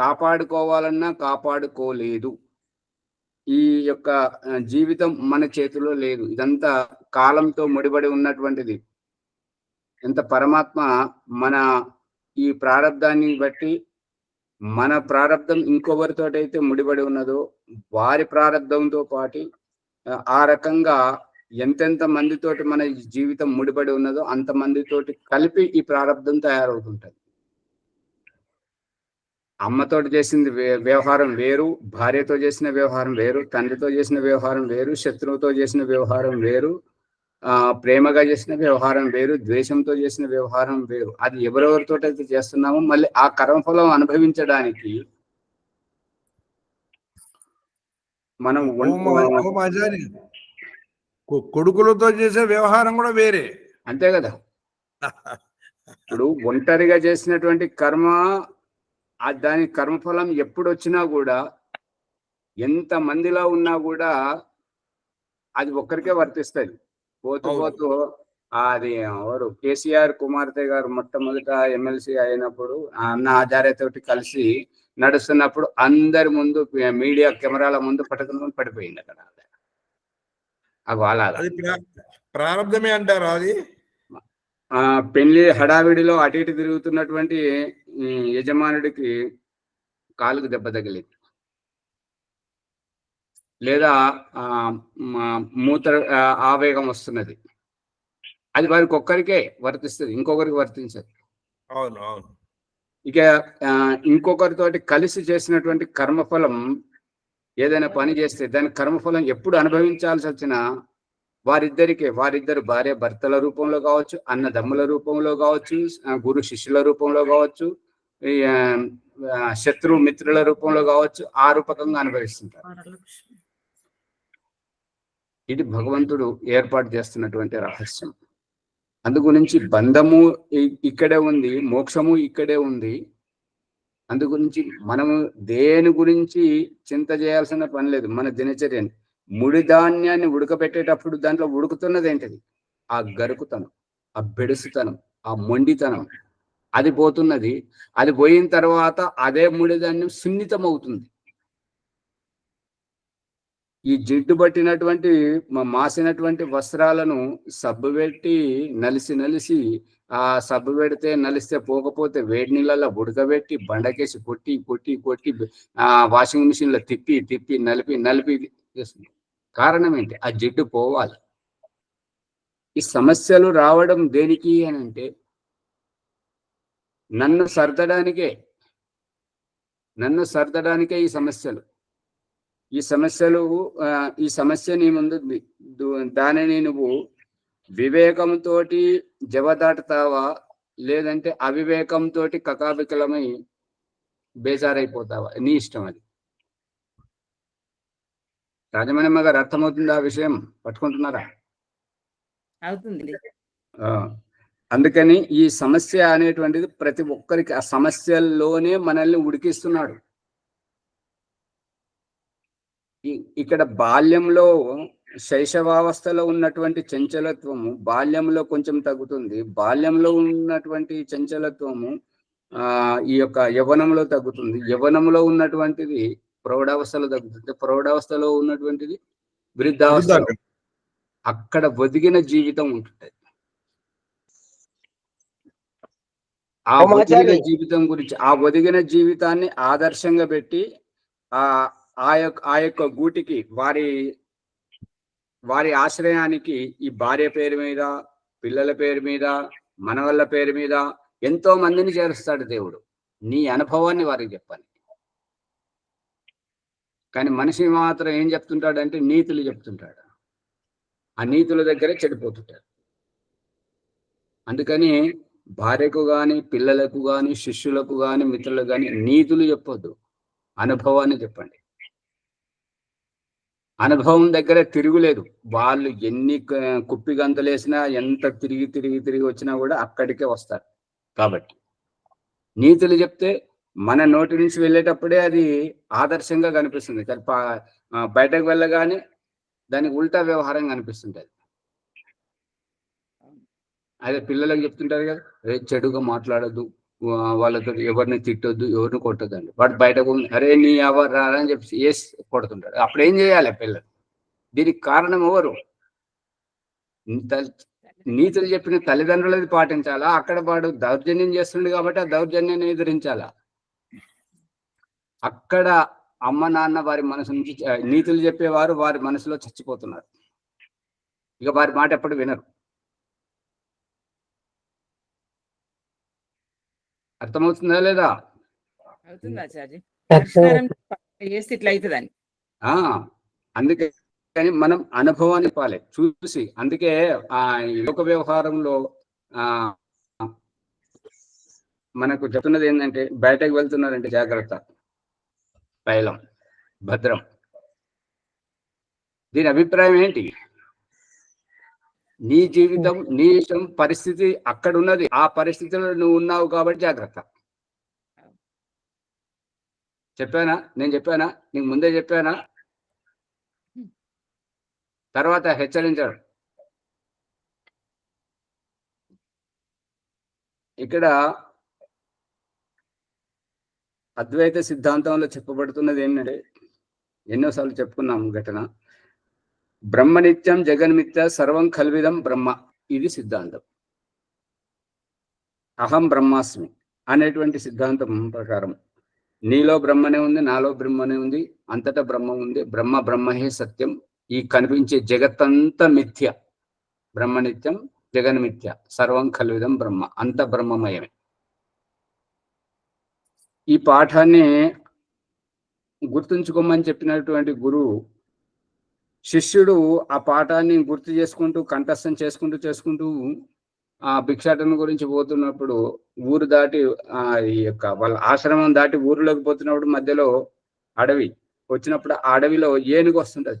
కాపాడుకోవాలన్నా కాపాడుకోలేదు. ఈ యొక్క జీవితం మన చేతిలో లేదు. ఇదంతా కాలంతో ముడిపడి ఉన్నటువంటిది. ఎంత పరమాత్మ మన ఈ ప్రారంధాన్ని బట్టి, మన ప్రారంధం ఇంకొకరితోటైతే ముడిపడి ఉన్నదో వారి ప్రారంధంతో పాటు ఆ రకంగా ఎంతెంత మందితోటి మన జీవితం ముడిపడి ఉన్నదో అంత మందితోటి కలిపి ఈ ప్రారంధం తయారవుతుంటది. అమ్మతోటి చేసింది వ్యవహారం వేరు, భార్యతో చేసిన వ్యవహారం వేరు, తండ్రితో చేసిన వ్యవహారం వేరు, శత్రువుతో చేసిన వ్యవహారం వేరు, ప్రేమగా చేసిన వ్యవహారం వేరు, ద్వేషంతో చేసిన వ్యవహారం వేరు. అది ఎవరెవరితో అయితే చేస్తున్నామో మళ్ళీ ఆ కర్మఫలం అనుభవించడానికి మనం కొడుకులతో చేసే వ్యవహారం కూడా వేరే. అంతే కదా. ఇప్పుడు ఒంటరిగా చేసినటువంటి కర్మ దాని కర్మఫలం ఎప్పుడు వచ్చినా కూడా ఎంత మందిలో ఉన్నా కూడా అది ఒక్కరికే వర్తిస్తుంది. పోతూ పోతూ అది ఎవరు కేసీఆర్ కుమార్తె గారు మొట్టమొదట ఎమ్మెల్సీ అయినప్పుడు అన్న ఆచార్యతోటి కలిసి నడుస్తున్నప్పుడు అందరి ముందు మీడియా కెమెరాల ముందు పట్టుకుని పడిపోయింది అక్కడ. అది ప్రారంభమే అంటారు. అది పెళ్లి హడావిడిలో అటు ఇటు తిరుగుతున్నటువంటి యజమానుడికి కాలుకు దెబ్బ తగిలింది, లేదా మూత్ర ఆవేగం వస్తున్నది. అది వారికి ఒక్కరికే వర్తిస్తుంది, ఇంకొకరికి వర్తించదు. అవును అవును. ఇక ఇంకొకరితోటి కలిసి చేసినటువంటి కర్మఫలం ఏదైనా పని చేస్తే దాని కర్మఫలం ఎప్పుడు అనుభవించాల్సి వచ్చినా వారిద్దరు భార్య భర్తల రూపంలో కావచ్చు, అన్నదమ్ముల రూపంలో కావచ్చు, గురు శిష్యుల రూపంలో కావచ్చు, శత్రు మిత్రుల రూపంలో కావచ్చు, ఆ రూపకంగా అనుభవిస్తుంటారు. ఇది భగవంతుడు ఏర్పాటు చేస్తున్నటువంటి రహస్యం. అందుగురించి బంధము ఇక్కడే ఉంది, మోక్షము ఇక్కడే ఉంది. అందుగురించి మనము దేని గురించి చింత చేయాల్సిన పని లేదు. మన దినచర్యని ముడి ధాన్యాన్ని ఉడకబెట్టేటప్పుడు దాంట్లో ఉడుకుతున్నది ఏంటిది? ఆ గరుకుతనం, ఆ బెడుసుతనం, ఆ మొండితనం, అది పోతున్నది. అది పోయిన తర్వాత అదే ముడి ధాన్యం సున్నితం అవుతుంది. ఈ జిడ్డు పట్టినటువంటి మాసినటువంటి వస్త్రాలను సబ్బు పెట్టి నలిసి ఆ సబ్బు పెడితే నలిస్తే పోకపోతే వేడి నీళ్ళల్లో ఉడకబెట్టి బండకేసి కొట్టి వాషింగ్ మిషన్ లో తిప్పి నలిపి చేస్తుంది. కారణం ఏంటి? ఆ జిడ్డు పోవాలి. ఈ సమస్యలు రావడం దేనికి అని అంటే నన్ను సర్దడానికే ఈ సమస్యలు. ఈ సమస్య నీ ముందు దానిని నువ్వు వివేకంతో జవదాటుతావా, లేదంటే అవివేకంతో కకావికలమై బేజారైపోతావా? నీ ఇష్టం. అది రాజమణిమ్మ గారు అర్థమవుతుంది ఆ విషయం? పట్టుకుంటున్నారా? అవుతుంది. అందుకని ఈ సమస్య అనేటువంటిది ప్రతి ఒక్కరికి ఆ సమస్యల్లోనే మనల్ని ఉడికిస్తున్నాడు. ఇక్కడ బాల్యంలో శైశవావస్థలో ఉన్నటువంటి చంచలత్వము బాల్యంలో కొంచెం తగ్గుతుంది. బాల్యంలో ఉన్నటువంటి చంచలత్వము ఈ యొక్క యవ్వనంలో తగ్గుతుంది. యవ్వనంలో ఉన్నటువంటిది ప్రౌఢావస్థలో తగ్గుతుంది. ప్రౌఢావస్థలో ఉన్నటువంటిది వృద్ధావస్థలో. అక్కడ ఒదిగిన జీవితం ఉంటుంది. ఆ ఒదిగిన జీవితం గురించి, ఆ ఒదిగిన జీవితాన్ని ఆదర్శంగా పెట్టి ఆ యొక్క గూటికి వారి ఆశ్రయానికి ఈ భార్య పేరు మీద, పిల్లల పేరు మీద, మనవళ్ళ పేరు మీద ఎంతో మందిని చేరుస్తాడు దేవుడు. నీ అనుభవాన్ని వారికి చెప్పాలి. కానీ మనిషి మాత్రం ఏం చెప్తుంటాడంటే నీతులు చెప్తుంటాడు. ఆ నీతుల దగ్గరే చెడిపోతుంటాడు. అందుకని భార్యకు కానీ, పిల్లలకు కానీ, శిష్యులకు కానీ, మిత్రులకు కానీ నీతులు చెప్పొద్దు, అనుభవాన్ని చెప్పండి. అనుభవం దగ్గర తిరుగులేదు. వాళ్ళు ఎన్ని కుప్పి గంతలేసినా, ఎంత తిరిగి వచ్చినా కూడా అక్కడికే వస్తారు. కాబట్టి నీతులు చెప్తే మన నోటి నుంచి వెళ్ళేటప్పుడే అది ఆదర్శంగా కనిపిస్తుంది. బయటకు వెళ్ళగానే దానికి ఉల్టా వ్యవహారం కనిపిస్తుంటది. అదే పిల్లలకు చెప్తుంటారు కదా, చెడుగా మాట్లాడద్దు, వాళ్ళతో ఎవరిని తిట్టొద్దు, ఎవరిని కొట్టద్దు అండి. వాడు బయటకు అరే నీ ఎవరు రా అని చెప్పి వేసి కొడుతుంటాడు. అప్పుడు ఏం చేయాలి పిల్లలు? దీనికి కారణం ఎవరు? నీతులు చెప్పిన తల్లిదండ్రులది పాటించాలా? అక్కడ వాడు దౌర్జన్యం చేస్తుండే కాబట్టి ఆ దౌర్జన్యాన్ని ఎదిరించాలా? అక్కడ అమ్మ నాన్న వారి మనసు నుంచి నీతులు చెప్పేవారు వారి మనసులో చచ్చిపోతున్నారు. ఇక వారి మాట ఎప్పుడు వినరు. అర్థమవుతుందా లేదా? అవుతుంది ఆచార్య. పరిష్కారం చేస్తే ఇట్లా అవుతుందని. అందుకని మనం అనుభవాన్ని పాలే చూసి, అందుకే ఆ లోక వ్యవహారంలో మనకు చెప్తున్నది ఏంటంటే, బయటకు వెళ్తున్నారంటే జాగ్రత్త, పైలం భద్రం. దీని అభిప్రాయం ఏంటి? నీ జీవితం, నీ ఇష్టం, పరిస్థితి అక్కడ ఉన్నది. ఆ పరిస్థితిలో నువ్వు ఉన్నావు కాబట్టి జాగ్రత్త. చెప్పానా? నేను చెప్పానా? నీకు ముందే చెప్పానా? తర్వాత హెచ్చరించాడు. ఇక్కడ అద్వైత సిద్ధాంతంలో చెప్పబడుతున్నది ఏంటంటే, ఎన్నోసార్లు చెప్పుకున్నాం ఘటన. బ్రహ్మ నిత్యం జగన్మిత్య సర్వం కల్విదం బ్రహ్మ. ఇది సిద్ధాంతం. అహం బ్రహ్మాస్మి అనేటువంటి సిద్ధాంతం ప్రకారం నీలో బ్రహ్మనే ఉంది, నాలో బ్రహ్మనే ఉంది, అంతటా బ్రహ్మ ఉంది. బ్రహ్మ బ్రహ్మహే సత్యం. ఈ కనిపించే జగత్తంతా మిథ్య. బ్రహ్మ నిత్యం జగన్మిథ్య సర్వం కల్విదం బ్రహ్మ. అంత బ్రహ్మమయమే. ఈ పాఠాన్ని గుర్తుంచుకోమని చెప్పినటువంటి గురువు, శిష్యుడు ఆ పాఠాన్ని గుర్తు చేసుకుంటూ కంఠస్థం చేసుకుంటూ ఆ భిక్షాటన గురించి పోతున్నప్పుడు ఊరు దాటి ఈ యొక్క వాళ్ళ ఆశ్రమం దాటి ఊరిలోకి పోతున్నప్పుడు మధ్యలో అడవి వచ్చినప్పుడు ఆ అడవిలో ఏనుగు వస్తుంటది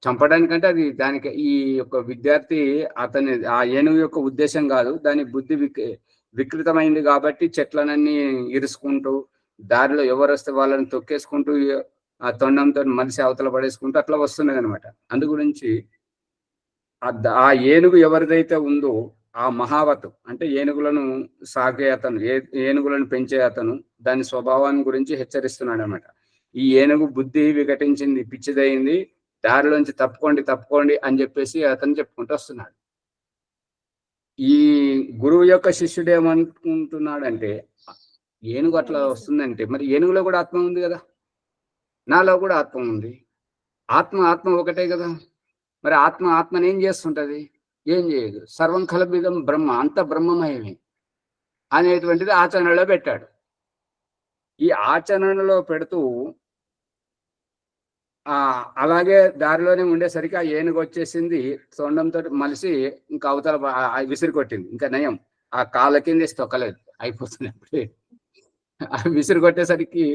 చంపడానికంటే అది దానికి ఈ యొక్క విద్యార్థి అతని ఆ ఏనుగు యొక్క ఉద్దేశం కాదు, దాని బుద్ధి వికృతమైంది కాబట్టి చెట్లనన్నీ ఇరుసుకుంటూ దారిలో ఎవరు వస్తే వాళ్ళని తొక్కేసుకుంటూ ఆ తొండంతో మనిషి అవతల పడేసుకుంటూ అట్లా వస్తున్నది అనమాట. అందు గురించి ఆ ఏనుగు ఎవరిదైతే ఉందో ఆ మహావతు అంటే ఏనుగులను సాగే అతను, ఏనుగులను పెంచే అతను దాని స్వభావాన్ని గురించి హెచ్చరిస్తున్నాడు అనమాట. ఈ ఏనుగు బుద్ధి వికటించింది, పిచ్చిదయింది, దారిలోంచి తప్పుకోండి అని చెప్పేసి అతను చెప్పుకుంటూ వస్తున్నాడు. ఈ గురువు యొక్క శిష్యుడు ఏమనుకుంటున్నాడంటే, ఏనుగు అట్లా వస్తుందంటే మరి ఏనుగులో కూడా ఆత్మ ఉంది కదా, నాలో కూడా ఆత్మ ఉంది, ఆత్మ ఒకటే కదా, మరి ఆత్మని ఏం చేస్తుంటది? ఏం చేయదు. సర్వం కల్విదం బ్రహ్మ, అంత బ్రహ్మమయమే అనేటువంటిది ఆచరణలో పెట్టాడు. ఈ ఆచరణలో పెడుతూ అలాగే దారిలోనే ఉండేసరికి ఆ ఏనుగు వచ్చేసింది, తొండంతో మలిసి ఇంకా అవతల విసిరి కొట్టింది. ఇంకా నయం, ఆ కాళ్ళ కింద తొక్కలేదు, అయిపోతుంది. అప్పుడే విసిరి కొట్టేసరికి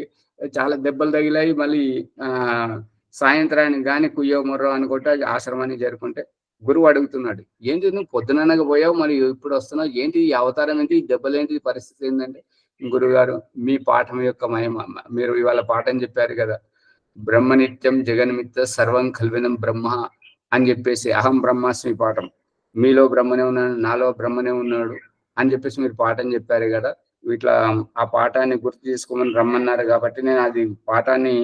చాలా దెబ్బలు తగిలాయి. మళ్ళీ సాయంత్రానికి కానీ కుయ్యో మొర్రో అనుకుంటే ఆశ్రమానికి చేరుకుంటే గురువు అడుగుతున్నాడు, ఏంటి నువ్వు పొద్దుననగా పోయావు, మరి ఇప్పుడు వస్తున్నావు, ఏంటి ఈ అవతారం ఏంటి, ఈ దెబ్బలు ఏంటి, పరిస్థితి ఏంటంటే, గురువుగారు మీ పాఠం యొక్క మహిమ, మీరు ఇవాళ పాఠం చెప్పారు కదా, బ్రహ్మ నిత్యం జగన్మిత్య సర్వం కల్వినం బ్రహ్మ అని చెప్పేసి, అహం బ్రహ్మాస్మి పాఠం, మీలో బ్రహ్మనే ఉన్నాడు, నాలో బ్రహ్మనే ఉన్నాడు అని చెప్పేసి మీరు పాఠం చెప్పారు కదా, ఇట్లా ఆ పాఠాన్ని గుర్తు చేసుకోమని రమ్మన్నారు కాబట్టి నేను అది పాఠాన్ని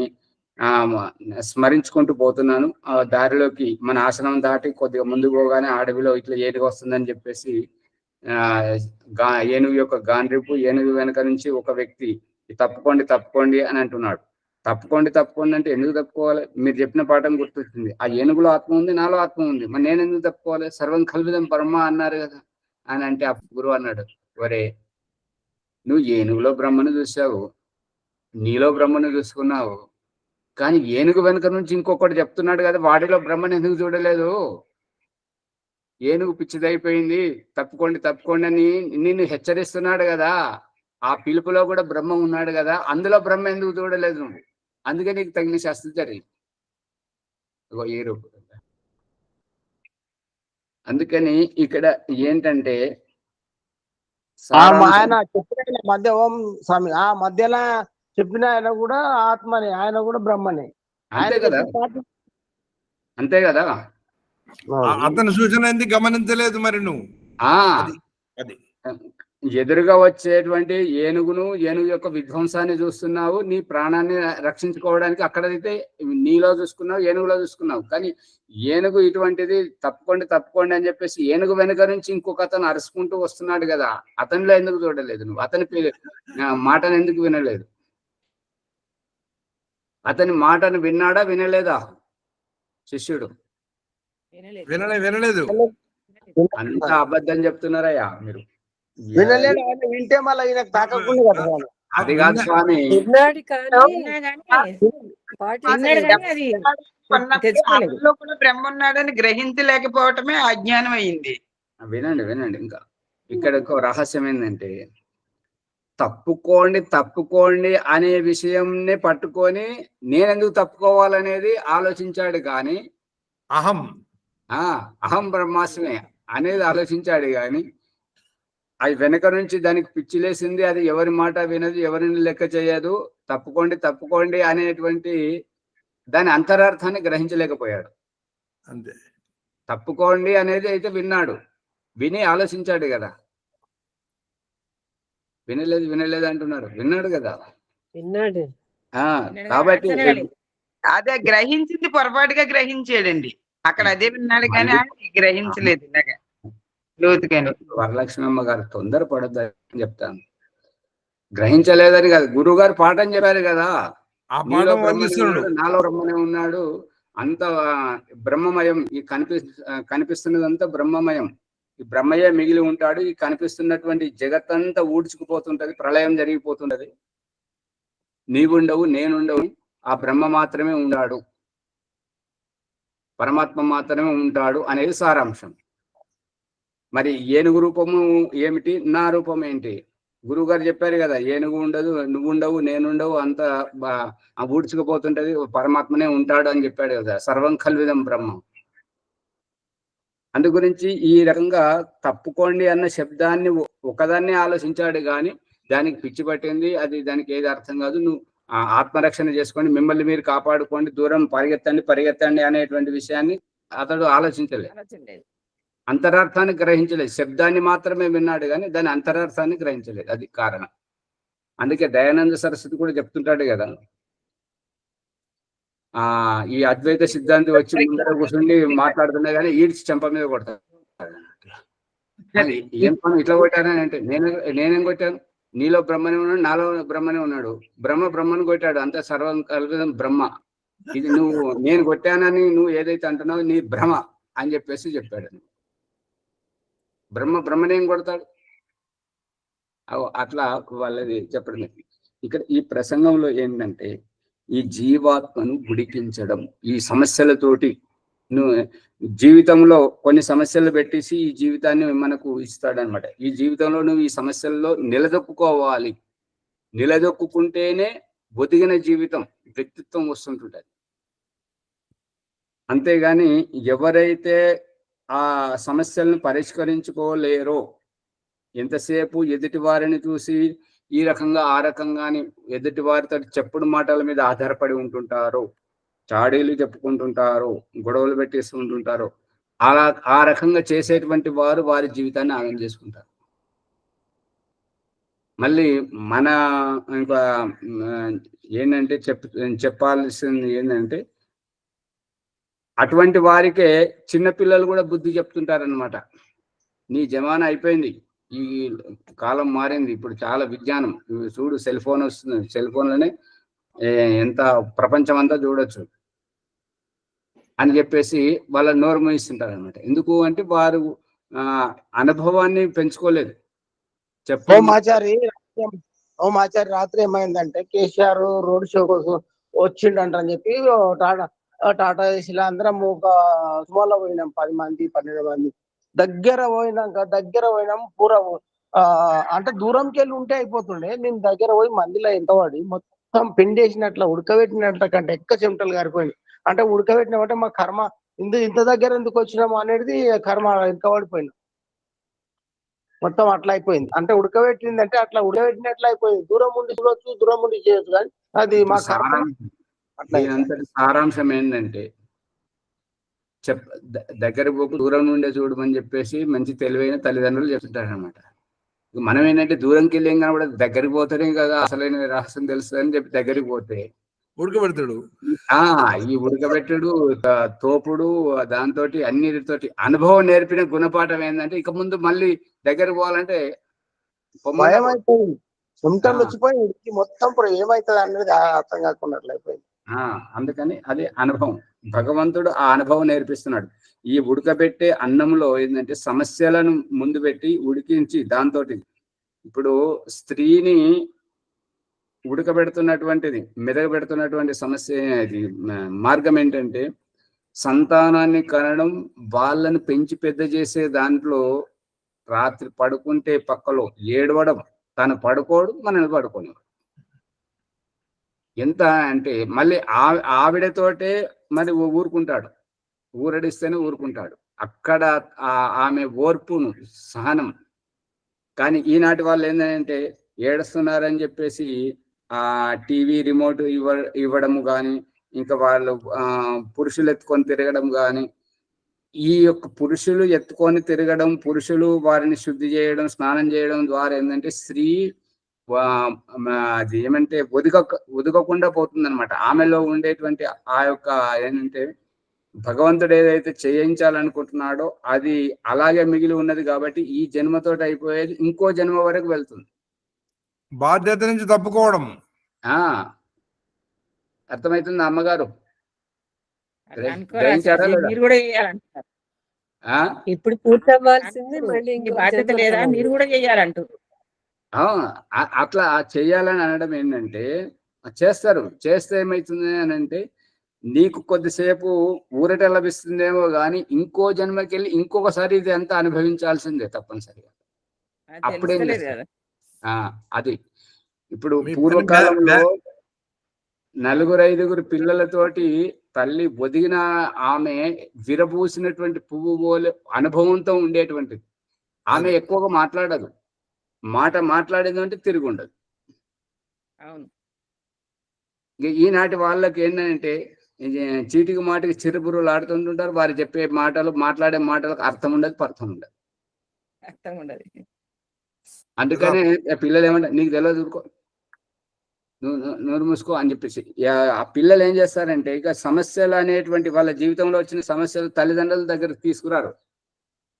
స్మరించుకుంటూ పోతున్నాను. ఆ దారిలోకి మన ఆశ్రమం దాటి కొద్దిగా ముందుకు పోగానే అడవిలో ఇట్లా ఏనుగు వస్తుందని చెప్పేసి ఏనుగు యొక్క గాండ్రిపు, ఏనుగు వెనక నుంచి ఒక వ్యక్తి తప్పుకోండి అని అంటున్నాడు. తప్పుకోండి అంటే ఎందుకు తప్పుకోవాలి? మీరు చెప్పిన పాఠం గుర్తొచ్చింది, ఆ ఏనుగులో ఆత్మ ఉంది, నాలో ఆత్మ ఉంది, మరి నేను ఎందుకు తప్పుకోవాలి? సర్వం కల్విదం బ్రహ్మ అన్నారు కదా అని అంటే ఆ గురువు అన్నాడు, ఒరే నువ్వు ఏనుగులో బ్రహ్మను చూసావు, నీలో బ్రహ్మను చూసుకున్నావు, కానీ ఏనుగు వెనుక నుంచి ఇంకొకటి చెప్తున్నాడు కదా, వాడిలో బ్రహ్మను ఎందుకు చూడలేదు? ఏనుగు పిచ్చిదైపోయింది, తప్పుకోండి అని నిన్ను హెచ్చరిస్తున్నాడు కదా, ఆ పిలుపులో కూడా బ్రహ్మ ఉన్నాడు కదా, అందులో బ్రహ్మ ఎందుకు చూడలేదు నువ్వు? అందుకే నీకు తగిన శాస్త్రం జరిగింది. ఈ రూపంగా. అందుకని ఇక్కడ ఏంటంటే ఆయన చెప్పిన మధ్య ఓం స్వామి ఆ మధ్యలో చెప్పిన ఆయన కూడా ఆత్మని, ఆయన కూడా బ్రహ్మని. అంతే కదా, అంతే కదా. అతని సూచన ఎందుకు గమనించలేదు మరి నువ్వు? ఆ అది ఎదురుగా వచ్చేటువంటి ఏనుగు యొక్క విధ్వంసాన్ని చూస్తున్నావు, నీ ప్రాణాన్ని రక్షించుకోవడానికి అక్కడైతే నీలో చూసుకున్నావు, ఏనుగులో చూసుకున్నావు. కానీ ఏనుగు ఇటువంటిది తప్పుకోండి అని చెప్పేసి ఏనుగు వెనుక నుంచి ఇంకొక అతను అరుచుకుంటూ వస్తున్నాడు కదా, అతనిలో ఎందుకు చూడలేదు నువ్వు? అతని మాటను ఎందుకు వినలేదు? అతని మాటను విన్నాడా వినలేదా శిష్యుడు? వినలేదు. అంత అబద్ధం చెప్తున్నారయ్యా మీరు. వినలేడు, ఆయన వింటే మళ్ళీ ఈయనకు తాకకుండా కదా స్వామి. అది కాదు స్వామి, విన్నాడు కానీ విన్నాడు కానీ అది తెచ్చుకోలేదు. ఆత్మలో కూడా బ్రహ్మ ఉన్నాడని గ్రహించలేకపోవటమే అజ్ఞానం అయింది. వినండి. ఇంకా ఇక్కడ ఒక రహస్యం ఏంటంటే, తప్పుకోండి అనే విషయంని పట్టుకొని నేనెందుకు తప్పుకోవాలనేది ఆలోచించాడు కానీ అహం బ్రహ్మాస్మి అనేది ఆలోచించాడు కానీ అది వెనక నుంచి దానికి పిచ్చిలేసింది, అది ఎవరి మాట వినదు, ఎవరిని లెక్క చేయదు, తప్పుకోండి అనేటువంటి దాని అంతరార్థాన్ని గ్రహించలేకపోయాడు. అంతే. తప్పుకోండి అనేది అయితే విన్నాడు, విని ఆలోచించాడు కదా. వినలేదు అంటున్నారు, విన్నాడు కదా. విన్నాడు. కాబట్టి అదే గ్రహించింది పొరపాటుగా గ్రహించాడండి. అక్కడ అదే విన్నాడు కానీ గ్రహించలేదు ఇలాగా లోతుగానే. వరలక్ష్మమ్మ గారు తొందరపడద్దని చెప్తాను. గ్రహించలేదని కాదు, గురువు గారు పాఠం చెప్పారు కదా, నాలో బ్రహ్మనే ఉన్నాడు, అంత బ్రహ్మమయం, ఈ కనిపిస్తున్నదంతా బ్రహ్మమయం, ఈ బ్రహ్మయ్య మిగిలి ఉంటాడు, ఈ కనిపిస్తున్నటువంటి జగత్తంతా ఊడ్చుకుపోతుంటది, ప్రళయం జరిగిపోతుంటది, నీవుండవు నేనుండవు, ఆ బ్రహ్మ మాత్రమే ఉన్నాడు, పరమాత్మ మాత్రమే ఉంటాడు అనేది సారాంశం. మరి ఏనుగు రూపము ఏమిటి, నా రూపం ఏంటి? గురువు గారు చెప్పారు కదా, ఏనుగు ఉండదు, నువ్వుండవు, నేనుండవు, అంత ఊడ్చుకుపోతుంటది, పరమాత్మనే ఉంటాడు అని చెప్పాడు కదా. సర్వం కల్విదం బ్రహ్మం. అందు గురించి ఈ రకంగా తప్పుకోండి అన్న శబ్దాన్ని ఒకదాన్ని ఆలోచించాడు కానీ దానికి పిచ్చి పట్టింది, అది దానికి ఏది అర్థం కాదు, నువ్వు ఆత్మరక్షణ చేసుకోండి, మిమ్మల్ని మీరు కాపాడుకోండి, దూరం పరిగెత్తండి అనేటువంటి విషయాన్ని అతడు ఆలోచించలేదు, అంతరార్థాన్ని గ్రహించలేదు. శబ్దాన్ని మాత్రమే విన్నాడు కానీ దాని అంతరార్థాన్ని గ్రహించలేదు. అది కారణం. అందుకే దయానంద సరస్వతి కూడా చెప్తుంటాడు కదా, ఈ అద్వైత సిద్ధాంతి వచ్చి ముందర కూర్చుండి మాట్లాడుతున్నా కానీ ఈడ్చి చెంప మీద కొడతాడు. ఏం పని ఇట్లా కొట్టానని అంటే, నేనేం కొట్టాను? నీలో బ్రహ్మనే ఉన్నాడు, నాలో బ్రహ్మనే ఉన్నాడు, బ్రహ్మను కొట్టాడు, అంత సర్వం కల్విదం బ్రహ్మ, ఇది నువ్వు నేను కొట్టానని నువ్వు ఏదైతే అంటున్నావు నీ భ్రమ అని చెప్పేసి చెప్పాడు. బ్రహ్మనేం కొడతాడు? అట్లా వాళ్ళది చెప్పడం. ఇక్కడ ఈ ప్రసంగంలో ఏంటంటే, ఈ జీవాత్మను గుడికించడం, ఈ సమస్యలతోటి నువ్వు జీవితంలో కొన్ని సమస్యలు పెట్టేసి ఈ జీవితాన్ని మనకు ఇస్తాడనమాట. ఈ జీవితంలో నువ్వు ఈ సమస్యల్లో నిలదొక్కుకోవాలి, నిలదొక్కుంటేనే ఒదిగిన జీవితం, వ్యక్తిత్వం వస్తుంటుంది. అంతేగాని ఎవరైతే ఆ సమస్యలను పరిష్కరించుకోలేరో, ఎంతసేపు ఎదుటి వారిని చూసి ఈ రకంగా ఆ రకంగాని ఎదుటి వారితో చెప్పుడు మాటల మీద ఆధారపడి ఉంటుంటారో, చాడీలు చెప్పుకుంటుంటారో, గొడవలు పెట్టేస్తుంటుంటారో, ఆ రకంగా చేసేటువంటి వారు వారి జీవితాన్ని ఆగం చేసుకుంటారు. మళ్ళీ మన ఇంకా ఏంటంటే చెప్పాల్సింది ఏంటంటే, అటువంటి వారికే చిన్నపిల్లలు కూడా బుద్ధి చెప్తుంటారనమాట. నీ జమానా అయిపోయింది, ఈ కాలం మారింది, ఇప్పుడు చాలా విజ్ఞానం, చూడు సెల్ ఫోన్ వస్తుంది, సెల్ ఫోన్లోనే ఎంత ప్రపంచం అంతా చూడొచ్చు అని చెప్పేసి వాళ్ళ నోరు మూయిస్తుంటారు అనమాట. ఎందుకు అంటే వారు అనుభవాన్ని పెంచుకోలేదు. ఓమాచారి రాత్రి ఏమైందంటే, కేసీఆర్ రోడ్ షో కోసం వచ్చిండంట అని చెప్పి టాటా ఏసీలో అందరం ఒక సుమారులో పోయినాం, 10 మంది 12 మంది. దగ్గర పోయినాం పూర, అంటే దూరంకి వెళ్ళి ఉంటే అయిపోతుండే, నేను దగ్గర పోయి మందిలో ఎంత పడి మొత్తం పిండేసినట్ల ఉడకబెట్టినట్ల కంటే ఎక్కువ చెమటలు గారిపోయింది. అంటే ఉడకబెట్టినామంటే మా కర్మ ఇంత దగ్గర ఎందుకు వచ్చినాము అనేది కర్మ వెనకబడిపోయింది, మొత్తం అట్లా అయిపోయింది. అంటే ఉడకబెట్టిందంటే అట్లా ఉడకబెట్టినట్లు అయిపోయింది. దూరం ఉండి చూడొచ్చు, దూరం ఉండి చేయొచ్చు, కానీ అది మా కర్మ. సారాంశం ఏంటంటే, దగ్గర పోకు దూరం నుండే చూడమని చెప్పేసి మంచి తెలివైన తల్లిదండ్రులు చెప్తుంటారు అనమాట. మనం ఏంటంటే దూరంకి వెళ్ళేం కూడా దగ్గరికి పోతేనే కదా అసలైన రహస్యం తెలుస్తుందని చెప్పి దగ్గరికి పోతే ఉడకబెడతాడు. ఈ ఉడకబెట్టుడు తోపుడు దాంతో అన్నిటితోటి అనుభవం నేర్పిన గుణపాఠం ఏంటంటే ఇక ముందు మళ్ళీ దగ్గర పోవాలంటే భయం అయిపోయింది. చెమటలు వచ్చిపోయి ఉడికి మొత్తం ఇప్పుడు ఏమైతుంది అనేది అర్థం కాకున్నట్లయిపోయింది. అందుకని అది అనుభవం. భగవంతుడు ఆ అనుభవం నేర్పిస్తున్నాడు. ఈ ఉడకబెట్టే అన్నంలో ఏంటంటే సమస్యలను ముందు పెట్టి ఉడికించి దాంతో ఇప్పుడు స్త్రీని ఉడకబెడుతున్నటువంటిది మెదగబెడుతున్నటువంటి సమస్య ఇది మార్గం ఏంటంటే సంతానాన్ని కనడం, వాళ్ళను పెంచి పెద్ద చేసే దాంట్లో రాత్రి పడుకుంటే పక్కలో ఏడవడం, తను పడుకోడు మనల్ని పడుకోని ఎంత అంటే మళ్ళీ ఆవిడతోటే మరి ఊరుకుంటాడు, ఊరడిస్తేనే ఊరుకుంటాడు. అక్కడ ఆమె ఓర్పును సహనం. కానీ ఈనాటి వాళ్ళు ఏంటంటే ఏడుస్తున్నారని చెప్పేసి టీవీ రిమోట్ ఇవ్వడము కానీ, ఇంకా వాళ్ళు పురుషులు ఎత్తుకొని తిరగడం కానీ, ఈ యొక్క పురుషులు ఎత్తుకొని తిరగడం, పురుషులు వారిని శుద్ధి చేయడం, స్నానం చేయడం ద్వారా ఏంటంటే స్త్రీ అది ఏమంటే ఒదుగకుండా పోతుంది అనమాట. ఆమెలో ఉండేటువంటి ఆ యొక్క ఏంటంటే భగవంతుడు ఏదైతే చేయించాలనుకుంటున్నాడో అది అలాగే మిగిలి ఉన్నది కాబట్టి ఈ జన్మతోటి అయిపోయేది ఇంకో జన్మ వరకు వెళ్తుంది. బాధ్యత నుంచి తప్పుకోవడం. అర్థమవుతుంది అమ్మగారు? ఇప్పుడు పూర్తవ్వాల్సింది మళ్ళీ బాధ్యత లేదా, మీరు కూడా చేయాలంటారు. అట్లా చేయాలని అనడం ఏంటంటే చేస్తారు. చేస్తే ఏమవుతుంది అని అంటే నీకు కొద్దిసేపు ఊరట లభిస్తుందేమో కానీ ఇంకో జన్మకి వెళ్ళి ఇంకొకసారి ఇది అంతా అనుభవించాల్సిందే తప్పనిసరిగా. అప్పుడేం అది ఇప్పుడు పూర్వకాలంలో 4-5 పిల్లలతోటి తల్లి ఒదిగిన ఆమె విరబూసినటువంటి పువ్వు పోలే అనుభవంతో ఉండేటువంటిది. ఆమె ఎక్కువగా మాట్లాడదు. మాట్లాడేది అంటే తిరిగి ఉండదు. ఈనాటి వాళ్ళకి ఏంటంటే చీటికి మాటికి చిరుబురులు ఆడుతుంటుంటారు. వారు చెప్పే మాట్లాడే మాటలకు అర్థం ఉండదు, పర్థం ఉండదు. అందుకనే పిల్లలు ఏమంటారు, నీకు తెలియదు ఊరుకో, నోరు మూసుకో అని చెప్పేసి ఆ పిల్లలు ఏం చేస్తారంటే ఇక సమస్యలు అనేటువంటి వాళ్ళ జీవితంలో వచ్చిన సమస్యలు తల్లిదండ్రుల దగ్గర తీసుకురారు.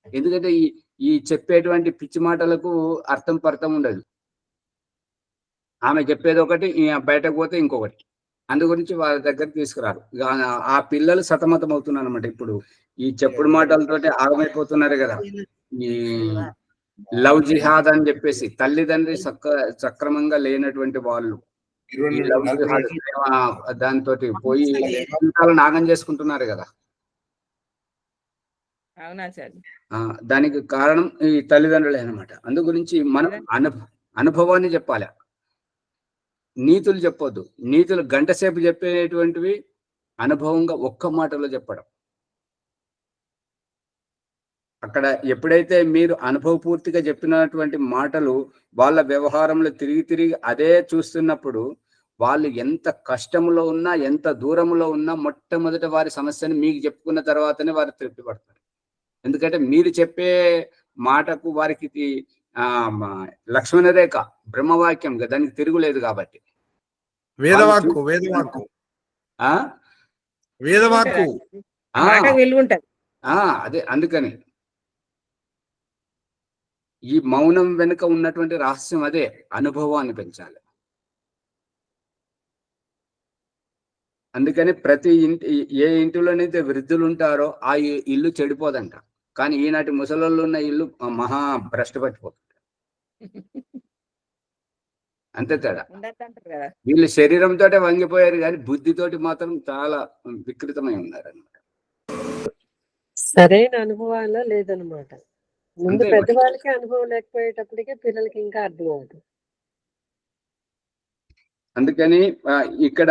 ఎందుకంటే ఈ చెప్పేటువంటి పిచ్చి మాటలకు అర్థం పర్థం ఉండదు. ఆమె చెప్పేది ఒకటి, బయటకు పోతే ఇంకొకటి. అందు గురించి వాళ్ళ దగ్గర తీసుకురారు. ఆ పిల్లలు సతమతం అవుతున్నారు అనమాట. ఇప్పుడు ఈ చెప్పుడు మాటలతోటి ఆగమైపోతున్నారు కదా. ఈ లవ్ జిహాద్ అని చెప్పేసి తల్లిదండ్రి సక్రమంగా లేనటువంటి వాళ్ళు ఈ లవ్ జిహాద్ దాంతో పోయి నాగం చేసుకుంటున్నారు కదా. దానికి కారణం ఈ తల్లిదండ్రులే అనమాట. అందు గురించి మనం అనుభవాన్ని చెప్పాలి, నీతులు చెప్పొద్దు. నీతులు గంట సేపు చెప్పేటువంటివి అనుభవంగా ఒక్క మాటలో చెప్పడం. అక్కడ ఎప్పుడైతే మీరు అనుభవపూర్తిగా చెప్పినటువంటి మాటలు వాళ్ళ వ్యవహారంలో తిరిగి అదే చూస్తున్నప్పుడు వాళ్ళు ఎంత కష్టంలో ఉన్నా, ఎంత దూరంలో ఉన్నా మొట్టమొదటి వారి సమస్యను మీకు చెప్పుకున్న తర్వాతనే వారు తృప్తి పడతారు. ఎందుకంటే మీరు చెప్పే మాటకు వారికి లక్ష్మణ రేఖ బ్రహ్మవాక్యం దానికి తిరుగులేదు కాబట్టి. అదే అందుకని ఈ మౌనం వెనుక ఉన్నటువంటి రహస్యం అదే, అనుభవాన్ని పెంచాలి. అందుకని ప్రతి ఏ ఇంటిలోనైతే వృద్ధులు ఉంటారో ఆ ఇల్లు చెడిపోదంట. కానీ ఈనాటి ముసలోళ్ళు ఉన్న ఇల్లు మహా భ్రష్టు పట్టిపోతుంది. అంతే తేడా. వీళ్ళు శరీరంతో వంగిపోయారు కానీ బుద్ధితోటి మాత్రం చాలా వికృతమై ఉన్నారు అన్నమాట. సరైన అనుభవాల లేదనమాట. ముందు పెద్దవాళ్ళకి అనుభవం లేకపోయేటప్పటికే పిల్లలకి ఇంకా అర్థం అవుతుంది. అందుకని ఇక్కడ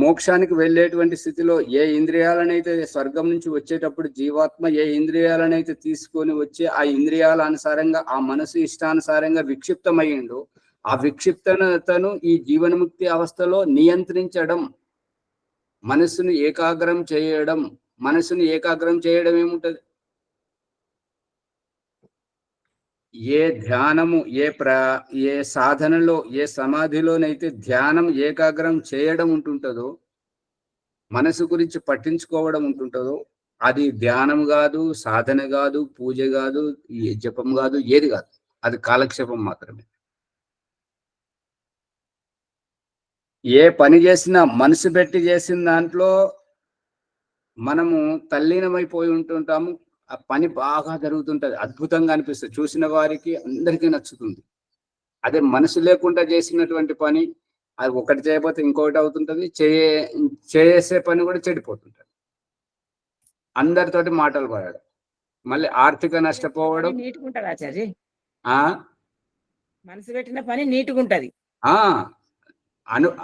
మోక్షానికి వెళ్ళేటువంటి స్థితిలో ఏ ఇంద్రియాలనైతే స్వర్గం నుంచి వచ్చేటప్పుడు జీవాత్మ ఏ ఇంద్రియాలనైతే తీసుకొని వచ్చి ఆ ఇంద్రియాల అనుసారంగా ఆ మనసు ఇష్టానుసారంగా విక్షిప్తమయ్యిండు, ఆ విక్షిప్తతను ఈ జీవన్ముక్తి అవస్థలో నియంత్రించడం, మనస్సును ఏకాగ్రం చేయడం, మనసుని ఏకాగ్రం చేయడం ఏముంటది? ఏ ధ్యానము ఏ సాధనలో ఏ సమాధిలోనైతే ధ్యానం ఏకాగ్రం చేయడం ఉంటుంటుందో, మనసు గురించి పట్టించుకోవడం ఉంటుంటుందో, అది ధ్యానం కాదు, సాధన కాదు, పూజ కాదు, జపం కాదు, ఏది కాదు, అది కాలక్షేపం మాత్రమే. ఏ పని చేసినా మనసు పెట్టి చేసిన దాంట్లో మనము తల్లీనమైపోయి ఉంటుంటాము. ఆ పని బాగా జరుగుతుంటది, అద్భుతంగా అనిపిస్తుంది, చూసిన వారికి అందరికీ నచ్చుతుంది. అదే మనసు లేకుండా చేసినటువంటి పని, అది ఒకటి చేయకపోతే ఇంకొకటి అవుతుంటది, చేసే పని కూడా చెడిపోతుంటది, అందరితోటి మాటలు పడడం, మళ్ళీ ఆర్థిక నష్టపోవడం. నీటుకుంటది ఆచార్య, ఆ మనసు పెట్టిన పని నీటుకుంటది.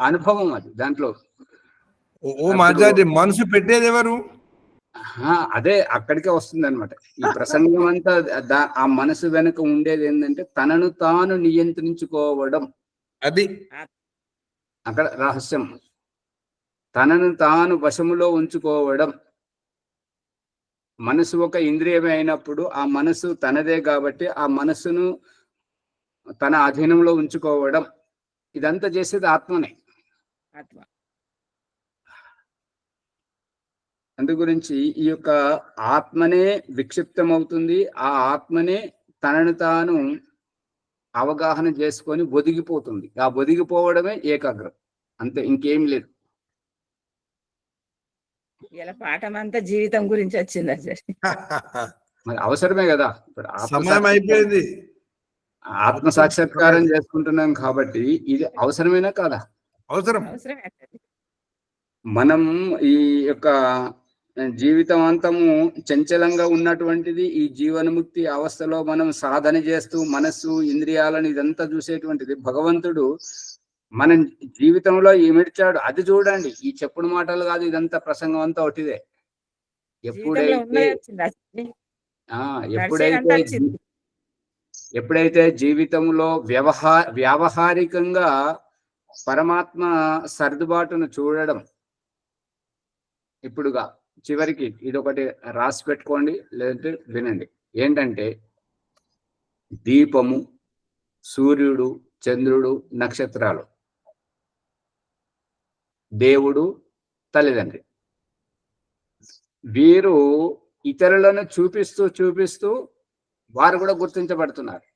అనుభవం అది దాంట్లో. ఓ మాచారి, మనసు పెట్టేది ఎవరు? అదే అక్కడికే వస్తుంది అనమాట ఈ ప్రసంగం అంతా. ఆ మనసు వెనుక ఉండేది ఏంటంటే తనను తాను నియంత్రించుకోవడం, అది అక్కడ రహస్యం. తనను తాను వశములో ఉంచుకోవడం. మనసు ఒక ఇంద్రియమే అయినప్పుడు ఆ మనసు తనదే కాబట్టి ఆ మనసును తన అధీనంలో ఉంచుకోవడం, ఇదంతా చేసేది ఆత్మనే. ఆత్మ. అందు గురించి ఈ యొక్క ఆత్మనే విక్షిప్తమవుతుంది. ఆ ఆత్మనే తనను తాను అవగాహన చేసుకొని ఒదిగిపోతుంది. ఆ ఒదిగిపోవడమే ఏకాగ్రం, అంతే, ఇంకేం లేదు. ఇలా పాఠం అంతా జీవితం గురించి వచ్చింది ఆచార్య. మరి అవసరమే కదా. ఇప్పుడు సమయం అయిపోయింది, ఆత్మ సాక్షాత్కారం చేసుకుంటున్నాం కాబట్టి ఇది అవసరమేనా కాదా? అవసరం. అవసరమే ఆచార్య. మనం ఈ యొక్క జీవితం అంతము చంచలంగా ఉన్నటువంటిది, ఈ జీవన్ముక్తి అవస్థలో మనం సాధన చేస్తూ మనస్సు ఇంద్రియాలను ఇదంతా చూసేటువంటిది. భగవంతుడు మన జీవితంలో ఏమిచ్చాడు అది చూడండి. ఈ చెప్పుడు మాటలు కాదు, ఇదంతా ప్రసంగం అంతా ఒకటిదే. ఎప్పుడైతే జీవితంలో వ్యావహారికంగా పరమాత్మ సర్దుబాటును చూడడం, ఇప్పుడుగా చివరికి ఇదొకటి రాసి పెట్టుకోండి, లేదంటే వినండి. ఏంటంటే దీపము, సూర్యుడు, చంద్రుడు, నక్షత్రాలు, దేవుడు, తల్లిదండ్రి, వీరు ఇతరులను చూపిస్తూ వారు కూడా గుర్తించబడుతున్నారు.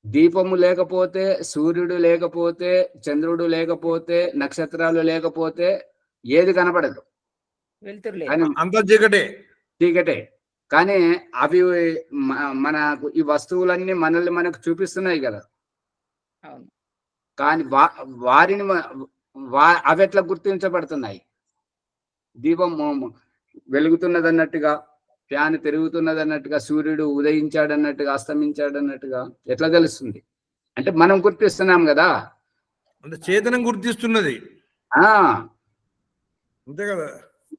దీపము లేకపోతే, సూర్యుడు లేకపోతే, చంద్రుడు లేకపోతే, నక్షత్రాలు లేకపోతే ఏది కనపడదు, అంతా చీకటే. కానీ అవి మనకు ఈ వస్తువులన్నీ మనల్ని మనకు చూపిస్తున్నాయి కదా. కానీ వారిని అవి ఎట్లా గుర్తించబడుతున్నాయి? దీపం వెలుగుతున్నది అన్నట్టుగా, ఫ్యాన్ తిరుగుతున్నది అన్నట్టుగా, సూర్యుడు ఉదయించాడు అన్నట్టుగా, అస్తమించాడు అన్నట్టుగా ఎట్లా తెలుస్తుంది? అంటే మనం గుర్తిస్తున్నాం కదా, అంటే చేతనం గుర్తిస్తున్నది, అంతే కదా.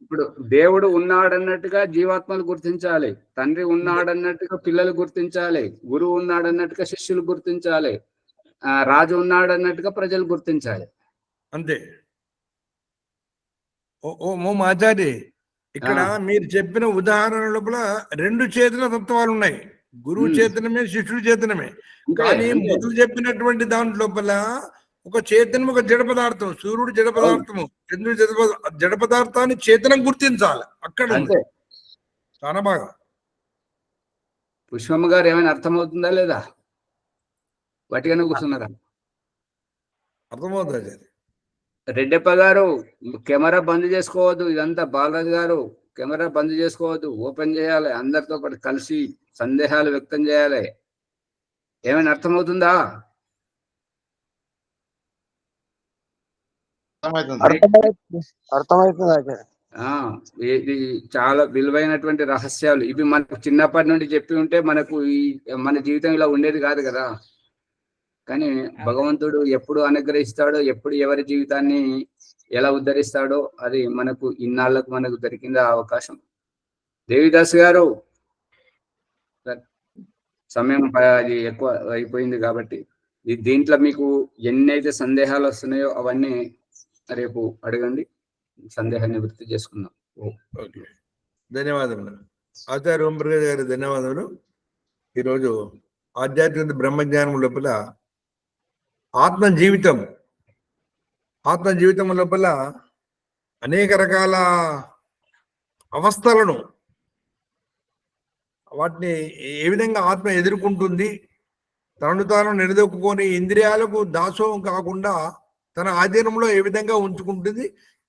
ఇప్పుడు దేవుడు ఉన్నాడన్నట్టుగా జీవాత్మలు గుర్తించాలి, తండ్రి ఉన్నాడన్నట్టుగా పిల్లలు గుర్తించాలి, గురువు ఉన్నాడన్నట్టుగా శిష్యులు గుర్తించాలి, రాజు ఉన్నాడన్నట్టుగా ప్రజలు గుర్తించాలి, అంతే. ఓ ఆచార్య, ఇక్కడ మీరు చెప్పిన ఉదాహరణ లోపల రెండు చేతన తత్వాలు ఉన్నాయి, గురువు చేతనమే, శిష్యుడు చేతనమే. కానీ మొదలు చెప్పినటువంటి దాని లోపల ఒక చైతన్యం, ఒక జడ పదార్థం, సూర్యుడు జడ పదార్థము, చంద్రుడు జడ పదార్థాన్ని చేతనం గుర్తించాలి. అక్కడ చాలా బాగా. పుష్పమ్మ గారు ఏమైనా అర్థమవుతుందా లేదా? వాటిగానే కూర్చున్నారా? అర్థమవుతుంది. రెడ్డప్ప గారు కెమెరా బంద్ చేసుకోవద్దు, ఇదంతా బాలరాజు గారు కెమెరా బంద్ చేసుకోవద్దు, ఓపెన్ చేయాలి, అందరితో పాటు కలిసి సందేహాలు వ్యక్తం చేయాలి. ఏమైనా అర్థమవుతుందా? అర్థమవుతుంది. ఇది చాలా విలువైనటువంటి రహస్యాలు. ఇవి మనకు చిన్నప్పటి నుండి చెప్పి ఉంటే మనకు మన జీవితం ఇలా ఉండేది కాదు కదా. కానీ భగవంతుడు ఎప్పుడు అనుగ్రహిస్తాడో, ఎప్పుడు ఎవరి జీవితాన్ని ఎలా ఉద్ధరిస్తాడో అది మనకు ఇన్నాళ్లకు మనకు దొరికింది అవకాశం. దేవిదాస్ గారు, సమయం అది ఎక్కువ అయిపోయింది కాబట్టి దీంట్లో మీకు ఎన్నైతే సందేహాలు వస్తున్నాయో అవన్నీ రేపు అడగండి. సందేహ నివృత్తి చేసుకుందాం. ఓకే, ధన్యవాదములు ఆచార్య ఓం ప్రకాష్ గారు, ధన్యవాదములు. ఈరోజు ఆధ్యాత్మిక బ్రహ్మజ్ఞానం లోపల ఆత్మ జీవితం లోపల అనేక రకాల అవస్థలను, వాటిని ఏ విధంగా ఆత్మ ఎదుర్కొంటుంది, తనను తాను నిలదొక్కుని ఇంద్రియాలకు దాసోహం కాకుండా తన ఆధీనంలో ఏ విధంగా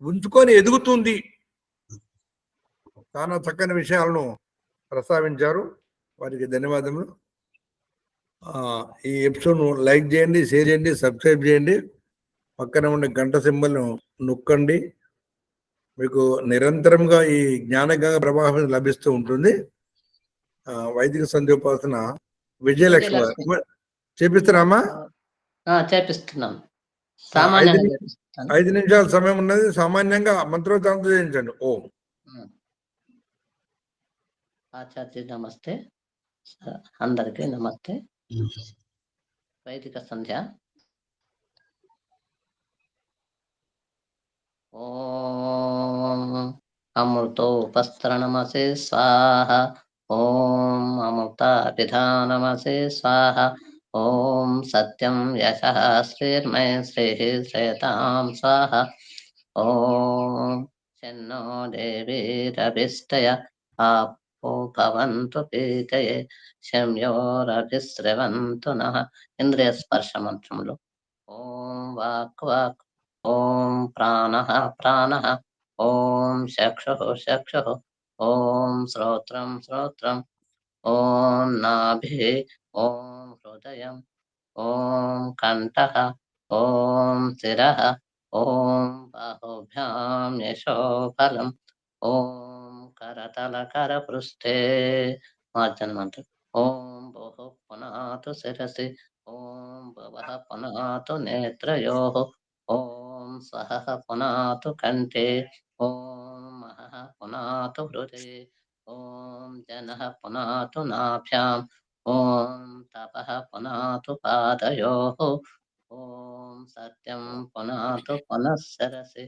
ఉంచుకొని ఎదుగుతుంది, చాలా చక్కని విషయాలను ప్రస్తావించారు. వారికి ధన్యవాదములు. ఈ ఎపిసోడ్ను లైక్ చేయండి, షేర్ చేయండి, సబ్స్క్రైబ్ చేయండి, పక్కన ఉన్న గంట సింబల్ను నొక్కండి. మీకు నిరంతరంగా ఈ జ్ఞానగంగ ప్రవాహం లభిస్తూ ఉంటుంది. వైదిక సంధ్యోపాసన విజయలక్ష్మి చేపిస్తారామా? చేపిస్తున్నాం. 5 నిమిషాల సమయం ఉన్నది. సామాన్యంగా మంత్రోచ్చారణతో చేయించండి. ఓం. ఆచార్య నమస్తే, అందరికీ నమస్తే. వైదిక సంధ్య. ఓం అమృతోపస్తరణమసే స్వాహ. ఓం అమృతాభిధానమసే స్వాహ. ఓం సత్యం యశః శ్రీర్మయ శ్రీః శ్రేతాం స్వాహ. ఓం శన్నో దేవీరభిష్టయ ఆపో భవంతు పీతయే శమ్యోరభిస్రవంతు నః. ఇంద్రియ స్పర్శ మంత్రములు. ఓం వాక్ వాక్. ఓం ప్రాణః ప్రాణః. ఓం చక్షుః చక్షుః. ఓం శ్రోత్రం శ్రోత్రం. ఓం నాభిః. ఓం హృదయం. ఓం కంఠః. ఓం శిరః. ఓం బాహుభ్యాం యశోఫలం. ఓం కరతల కరపృష్ఠే మార్జన మంత్రం. ఓం భుః పునాతు శిరసి. ఓం భువః పునాతు నేత్రయోః. ఓం స్వహః పునాతు కంఠే. ఓం మహః పునాతు హృదే. ఓం జనః పునాతు నాభ్యాం. ఓం తపః పునాతు పాదయోః. ఓం సత్యం పునాతు పునఃసరసి.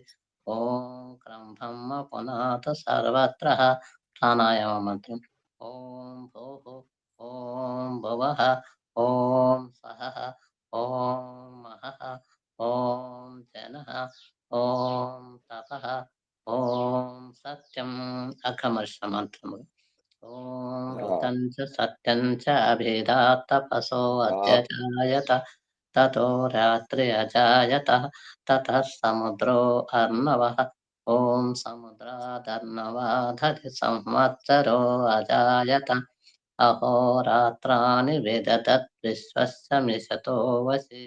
ఓం క్రంభం పునాతు సర్వత్ర. ప్రాణాయామ మంత్రం. ఓం భూః. ఓం భువః. ఓం స్వహః. ఓం మహః. ఓం జనః. ఓం తపః. ఓం సత్యం అఘమర్ష మంత్రములు. ఓం ఋతం చ సత్యం చ అభేదాత్ తపసో అత్యజాయత. తతో రాత్రి అజాయత. తతః సముద్రో అర్ణవః. ఓం సముద్రాదర్ణవాధరి సంవత్సరో అజాయత. అహోరాత్రాణి విదధత్ విశ్వస్య మిషతో వసి.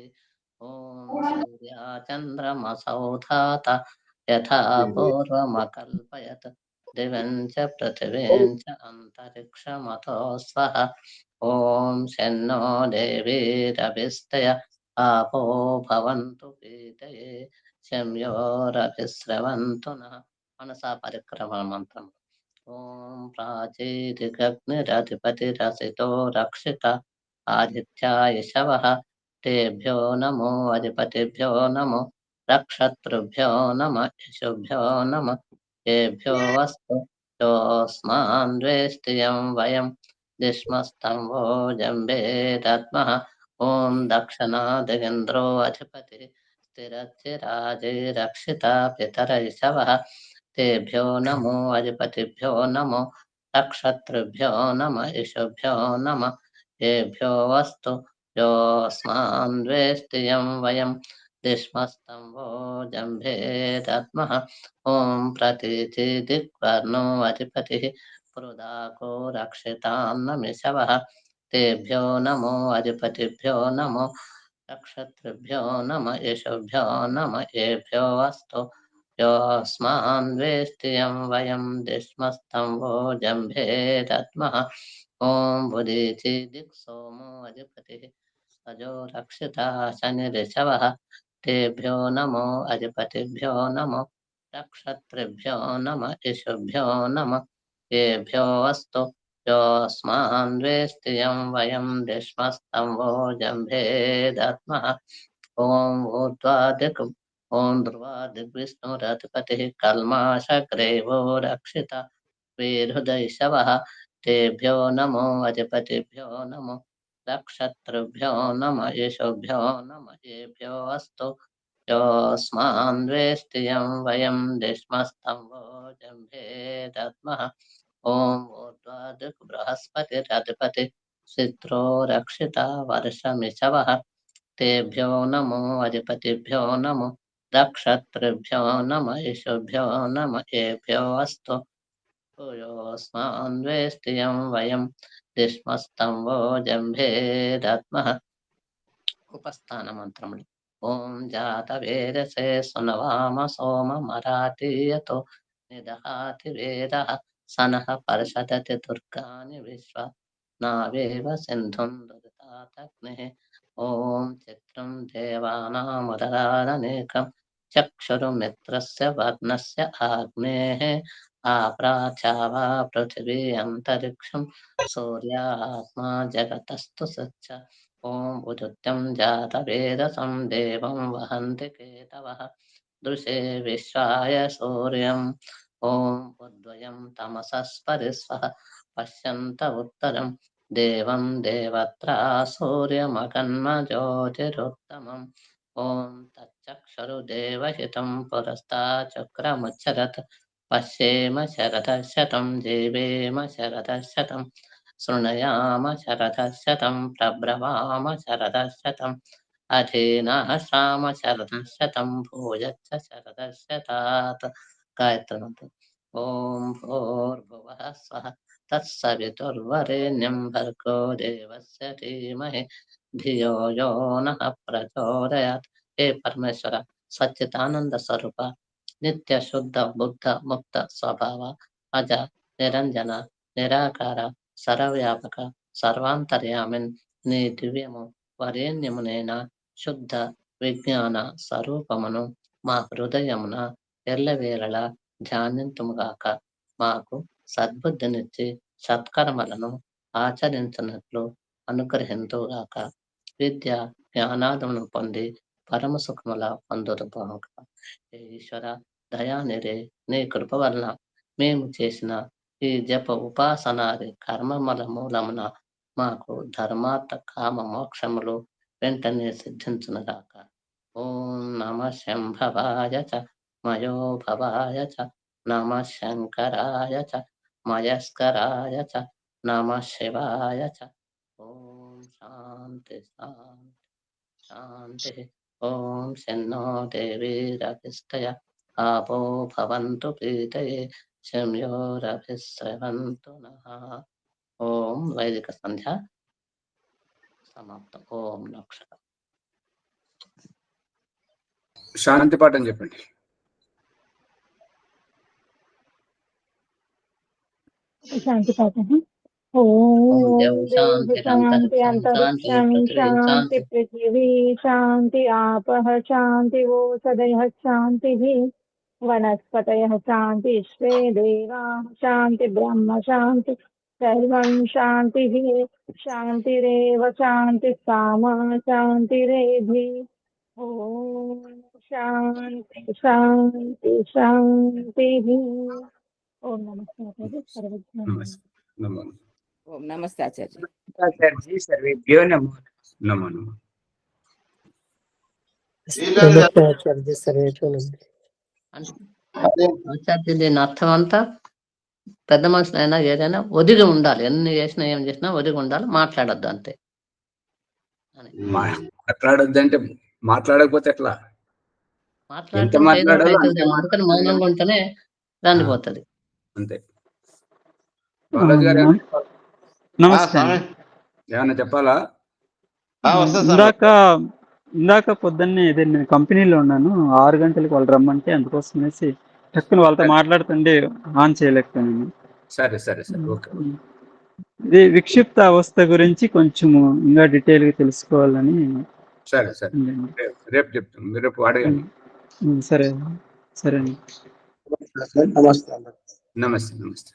ఓం సూర్యాచంద్రమసౌ ధాత యథా పూర్వమకల్పయత్. దివం చ పృథివీం చ అంతరిక్షమతో స్వః. ఓం శన్నో దేవీరభిష్టయ ఆపో భవంతు పీతయే శమ్యోరభిస్రవంతు నః. మనసా పరిక్రమ మంత్రం. ఓం ప్రాచీదిగగ్నిరధిపతిరసితో రక్షిత ఆదిత్యాయ శవః. తేభ్యో నమో అధిపతిభ్యో నమో రక్షతృభ్యో నమ ఇషుభ్యో నమ. ఏభ్యో వస్తు యోస్మాన్ ద్వేష్టియం వయం దిష్మస్తం వో జంబేదత్మః. ఓం దక్షిణాదిగేంద్రో అధిపతి స్థిరచిరాజే రక్షిత పితరై శవః. తేభ్యో నమో అధిపతిభ్యో నమో రక్షతృభ్యో నమ ఇషుభ్యో నమ. ఏభ్యో వస్తు యోస్మాన్ ద్వేష్టియం వయం దిష్మస్తం వో జంభేదత్మః. ఓం ప్రతీచి దిగ్వర్ణో అధిపతి పృదాకో రక్షితాన్నమిషవః. తేభ్యో నమో అధిపతిభ్యో నమో రక్షతృభ్యో నమ ఇషుభ్యో నమ. ఏభ్యో వస్తు యోస్మాన్ ద్వేష్టియం వయం దిష్మస్తం వో జంభేదత్మః. ఓం బుధీచి దిక్ సోమో అధిపతి సజో రక్షిత శనిరిషవః. తేభ్యో నమో అధిపతిభ్యో నమో రక్షతృభ్యో నమ ఇషుభ్యో నమ. ఏభ్యో వస్తు యోస్మాన్ ద్వేష్టియం వయం దిష్మస్తం వో జంభేదత్మః. ఓం ఊర్ధ్వాదిక్ ఓం ధ్రువాదిర్విష్ణురధిపతిः కల్మాషగ్రీవో రక్షిత వీర్హృదైషవः तेभ्यो नमो अधिपतिभ्यो नमो नक्षत्रुभ्यो नम येषुभ्यो नम येभ्यो अस्तु योऽस्मान् वेष्टियं वयं दिश्मस्तं जम्भे दद्मः ॐ ऊर्ध्वादिक् बृहस्पतिरधिपति चित्रो रक्षिता वर्षमिषवः तेभ्यो नमो अधिपतिभ्यो नमो नक्षत्रुभ्यो नम येषुभ्यो नम येभ्यो अस्तु योऽस्मान् वेष्टियं वयं दिश्मस्तं जम्भे दद्मः उपस्थान मंत्रमुలు ఓం జాతవేదసే సునవామ సోమ మరాఠీయతో నిదహాతి వేదః సనః పరిషదతి దుర్గాని విశ్వ నావేవ సింధుం దురితాతగ్నిః ఓం చిత్రం దేవానాముదరాదనేకం చక్షురుమిత్రస్య వర్ణస్య ఆగ్నేః ఆప్రాచావా పృథివీ అంతరిక్షం సూర్యాత్మా జగతస్తు సచ్చ ఓం ఉదిత్యం జాతవేదసం దేవం వహంతి కేతవః దృశే విశ్వాయ సూర్యం ఓం ఉద్వయం తమసస్పరిస్వః పశ్యంత ఉత్తరం దేవం దేవత్రా సూర్యమకన్మ జ్యోతిరుత్తమం ఓం తచ్చక్షరు దేవహితం పురస్తాచక్రముచ్చరత్ పశ్యేమ శరదः శతం జీవేమ శరదः శతం శృణయామ శరదः శతం ప్రబ్రవామ శరదः శతం అధీనः శ్రామ శరదः శతం భూయచ్చ శరదः శతాత్. గాయత్రి మంత్రం. ఓం భూర్భువః స్వః తత్సవితుర్వరేణ్యం భర్గో దేవస్య ధీమహి ధియో యో నః ప్రచోదయాత్. హే పరమేశ్వర, సచ్చిదానంద స్వరూప, నిత్య శుద్ధ బుద్ధ ముక్త స్వభావ, అజ నిరంజన నిరాకార సర్వవ్యాపక సర్వాంతర్యామిన్ నీ దివ్యము వరేణ్యమునైన శుద్ధ విజ్ఞాన స్వరూపమును మా హృదయమున ఎల్లవేళలా ధ్యానింతుముగాక. మాకు సద్బుద్ధినిచ్చి సత్కర్మలను ఆచరించినట్లు అనుగ్రహింతుగాక. విద్య జ్ఞానాదమును పొంది పరమ సుఖముల పొందుదుగాక. ఈశ్వర దయానిరే, నీ కృప వలన మేము చేసిన ఈ జప ఉపాసనాది కర్మముల మూలమున మాకు ధర్మార్థ కామ మోక్షములు వెంటనే సిద్ధించునుగాక. ఓం నమ శంభవాయ చ మయోభవాయ చ నమ శంకరాయ చ మయస్కరాయ చ నమ శివాయ చ. ఓం శాంతి శాంతి శాంతి. ఓం శన్నో దేవీరభిష్టయ ఆపో భవంతు ప్రీతయే శమ్యోరభిశ్రవంతు నః. ఓం వైదిక సంధ్య సమాప్తం. ఓం నక్షత్రం. శాంతి పాఠం చెప్పండి. శాంతి పాఠం. ఓం ఓం దేవ్ శాంతి శాంతి అంతరిక్షం శాంతి అంతరిక్షం పృథివీ శాంతి శాంతి. పృథివీ శాంతి ఆపః శాంతి ఓషధయః శాంతిః వనస్పతయః శాంతి విశ్వే దేవాః శాంతి బ్రహ్మ శాంతి సర్వం శాంతిః శాంతిరేవ శాంతి సామా శాంతిరేధి. ఓం శాంతి శాంతి శాంతిః. ఓం నమస్తే సర్వజ్ఞానం. నమో ఓం నమస్తే ఆచార్య. ఆచార్య సర్వేభ్యో నమో నమో నమో. అంటే ఆచార్య దీని అర్థం అంతా పెద్ద మనుషులైనా ఏదైనా ఒదిగి ఉండాలి. ఎన్ని చేసినా ఏం చేసినా ఒదిగి ఉండాలి, మాట్లాడొద్దు అంతే. మాట్లాడొద్దంటే మాట్లాడకపోతే ఎట్లా? ఎంత మాట్లాడాలో అంతే అందుకని మౌనంగా ఉంటేనే రండిపోతుంది. అంతే. బాలాజీ గారు నమస్తే. ఏమన్నా చెప్పాలా? ఇందాక పొద్దున్నే ఇదే నేను కంపెనీలో ఉన్నాను. 6 గంటలకు వాళ్ళు రమ్మంటే అందుకోసమేసి టక్కున వాళ్ళతో మాట్లాడుతుండే ఆన్ చేయలేకపోయాను. సరే సరే సరే, ఓకే. ఇది విక్షిప్త అవస్థ గురించి కొంచెము ఇంకా డీటెయిల్ గా తెలుసుకోవాలని. సరే సరే, రేపు చెప్తాం. మీరు రేపు అడగండి. సరే సరే. నమస్తే. నమస్తే నమస్తే.